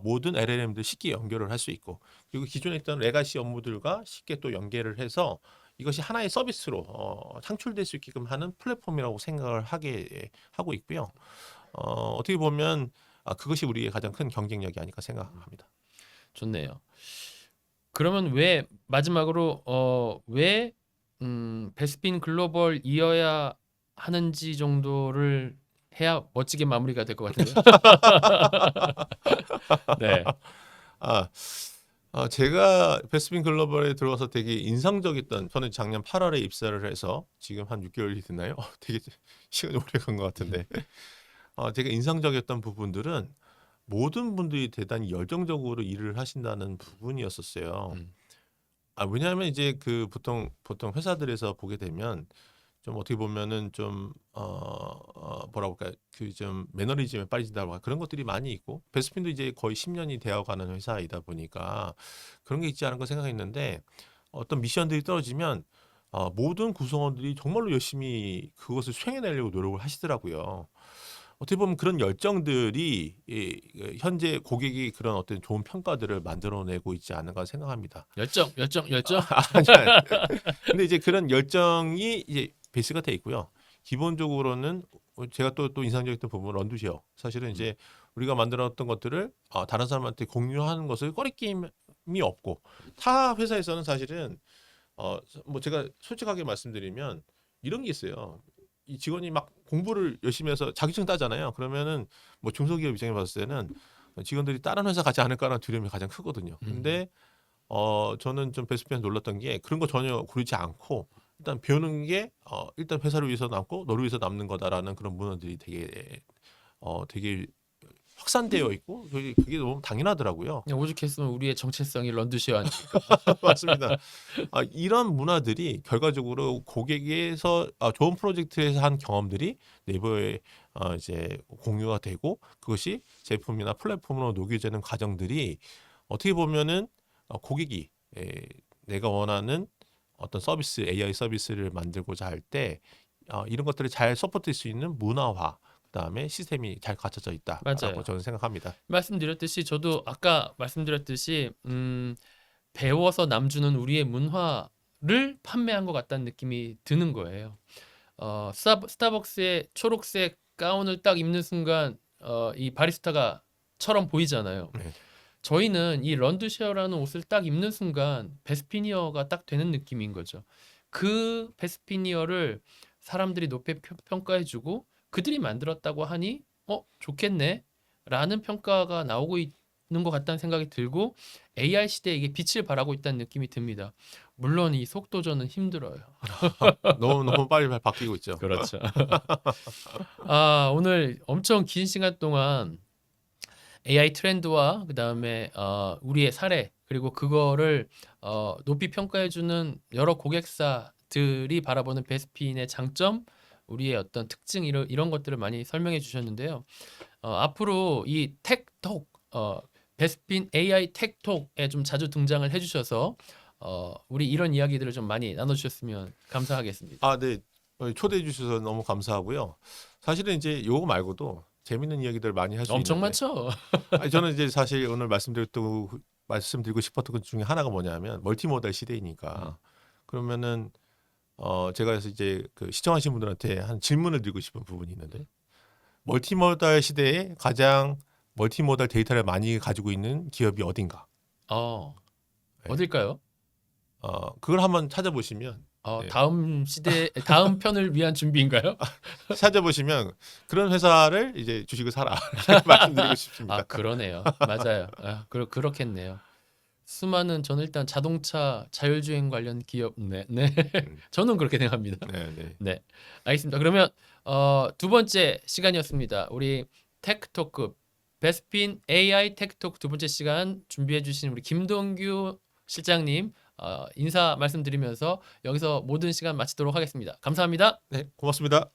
모든 LLM들 쉽게 연결을 할 수 있고 그리고 기존에 있던 레가시 업무들과 쉽게 또 연계를 해서 이것이 하나의 서비스로 창출될 수 있게끔 하는 플랫폼이라고 생각을 하게 하고 있고요. 어떻게 보면 그것이 우리의 가장 큰 경쟁력이 아닐까 생각합니다. 좋네요. 그러면 왜 마지막으로 왜 베스핀 글로벌이어야 하는지 정도를 해야 멋지게 마무리가 될 것 같은데요. 네. 제가 베스핀 글로벌에 들어와서 되게 인상적이었던 저는 작년 8월에 입사를 해서 지금 한 6개월이 됐나요? 되게 시간이 오래 간 것 같은데 되게 인상적이었던 부분들은 모든 분들이 대단히 열정적으로 일을 하신다는 부분이었었어요. 왜냐하면 이제 그 보통 회사들에서 보게 되면 좀 어떻게 보면은 좀 뭐라 볼까요? 그 좀 매너리즘에 빠진다고 그런 것들이 많이 있고 베스핀도 이제 거의 10년이 되어가는 회사이다 보니까 그런 게 있지 않을까 생각했는데 어떤 미션들이 떨어지면 모든 구성원들이 정말로 열심히 그것을 수행해내려고 노력을 하시더라고요. 어떻게 보면 그런 열정들이 현재 고객이 그런 어떤 좋은 평가들을 만들어내고 있지 않은가 생각합니다. 열정. 아니야. 근데 이제 그런 열정이 이제 베이스가 돼 있고요. 기본적으로는 제가 또 인상적이었던 부분은 런두쉐어. 사실은 이제 우리가 만들어놨던 것들을 다른 사람한테 공유하는 것을 꺼리낌이 없고 타 회사에서는 사실은 뭐 제가 솔직하게 말씀드리면 이런 게 있어요. 이 직원이 막 공부를 열심히 해서 자격증 따잖아요. 그러면은 뭐 중소기업 입장에 봤을 때는 직원들이 다른 회사 가지 않을까라는 두려움이 가장 크거든요. 근데 저는 좀 베스핀에서 놀랐던 게 그런 거 전혀 고르지 않고 일단 배우는 게 일단 회사를 위해서 남고 너를 위해서 남는 거다라는 그런 문화들이 되게 확산되어 있고 그게 너무 당연하더라고요. 그냥 오죽했으면 우리의 정체성이 런드시어 아니. 맞습니다. 이런 문화들이 결과적으로 고객에서 좋은 프로젝트에서 한 경험들이 네이버에 이제 공유가 되고 그것이 제품이나 플랫폼으로 녹여지는 과정들이 어떻게 보면은 고객이 내가 원하는 어떤 서비스, AI 서비스를 만들고자 할 때 이런 것들을 잘 서포트할 수 있는 문화화, 그다음에 시스템이 잘 갖춰져 있다라고 맞아요. 저는 생각합니다. 말씀드렸듯이 저도 아까 말씀드렸듯이 배워서 남주는 우리의 문화를 판매한 것 같다는 느낌이 드는 거예요. 스타벅스의 초록색 가운을 딱 입는 순간 이 바리스타가 처럼 보이잖아요. 네. 저희는 이 런드쉐어라는 옷을 딱 입는 순간 베스피니어가 딱 되는 느낌인 거죠. 그 베스피니어를 사람들이 높이 평가해주고 그들이 만들었다고 하니 좋겠네 라는 평가가 나오고 있는 것 같다는 생각이 들고 AI 시대에 이게 빛을 발하고 있다는 느낌이 듭니다. 물론 이 속도전은 힘들어요. 너무 빨리 바뀌고 있죠. 그렇죠. 오늘 엄청 긴 시간 동안 AI 트렌드와 그다음에 우리의 사례 그리고 그거를 높이 평가해주는 여러 고객사들이 바라보는 베스핀의 장점, 우리의 어떤 특징 이런 것들을 많이 설명해 주셨는데요. 앞으로 이 텍톡 베스핀 AI 텍톡에 좀 자주 등장을 해주셔서 우리 이런 이야기들을 좀 많이 나눠주셨으면 감사하겠습니다. 네. 초대해 주셔서 너무 감사하고요. 사실은 이제 요거 말고도 재밌는 이야기들 많이 할 수 엄청 있는데 많죠. 저는 이제 사실 오늘 말씀드리고 싶었던 것 중에 하나가 뭐냐면 멀티모달 시대이니까 그러면은 제가 그래서 이제 그 시청하신 분들한테 한 질문을 드리고 싶은 부분이 있는데 멀티모달 시대에 가장 멀티모달 데이터를 많이 가지고 있는 기업이 어딘가? 네. 어딜까요? 그걸 한번 찾아보시면 네. 다음 편을 위한 준비인가요? 찾아보시면 그런 회사를 이제 주식을 사라 이렇게 말씀드리고 싶습니다. 그러네요. 맞아요. 그렇겠네요. 수많은 저는 일단 자동차 자율주행 관련 기업 네. 저는 그렇게 생각합니다. 네. 네. 알겠습니다. 그러면 두 번째 시간이었습니다. 우리 테크토크 베스핀 AI 테크토크 두 번째 시간 준비해 주신 우리 김동규 실장님 인사 말씀드리면서 여기서 모든 시간 마치도록 하겠습니다. 감사합니다. 네, 고맙습니다.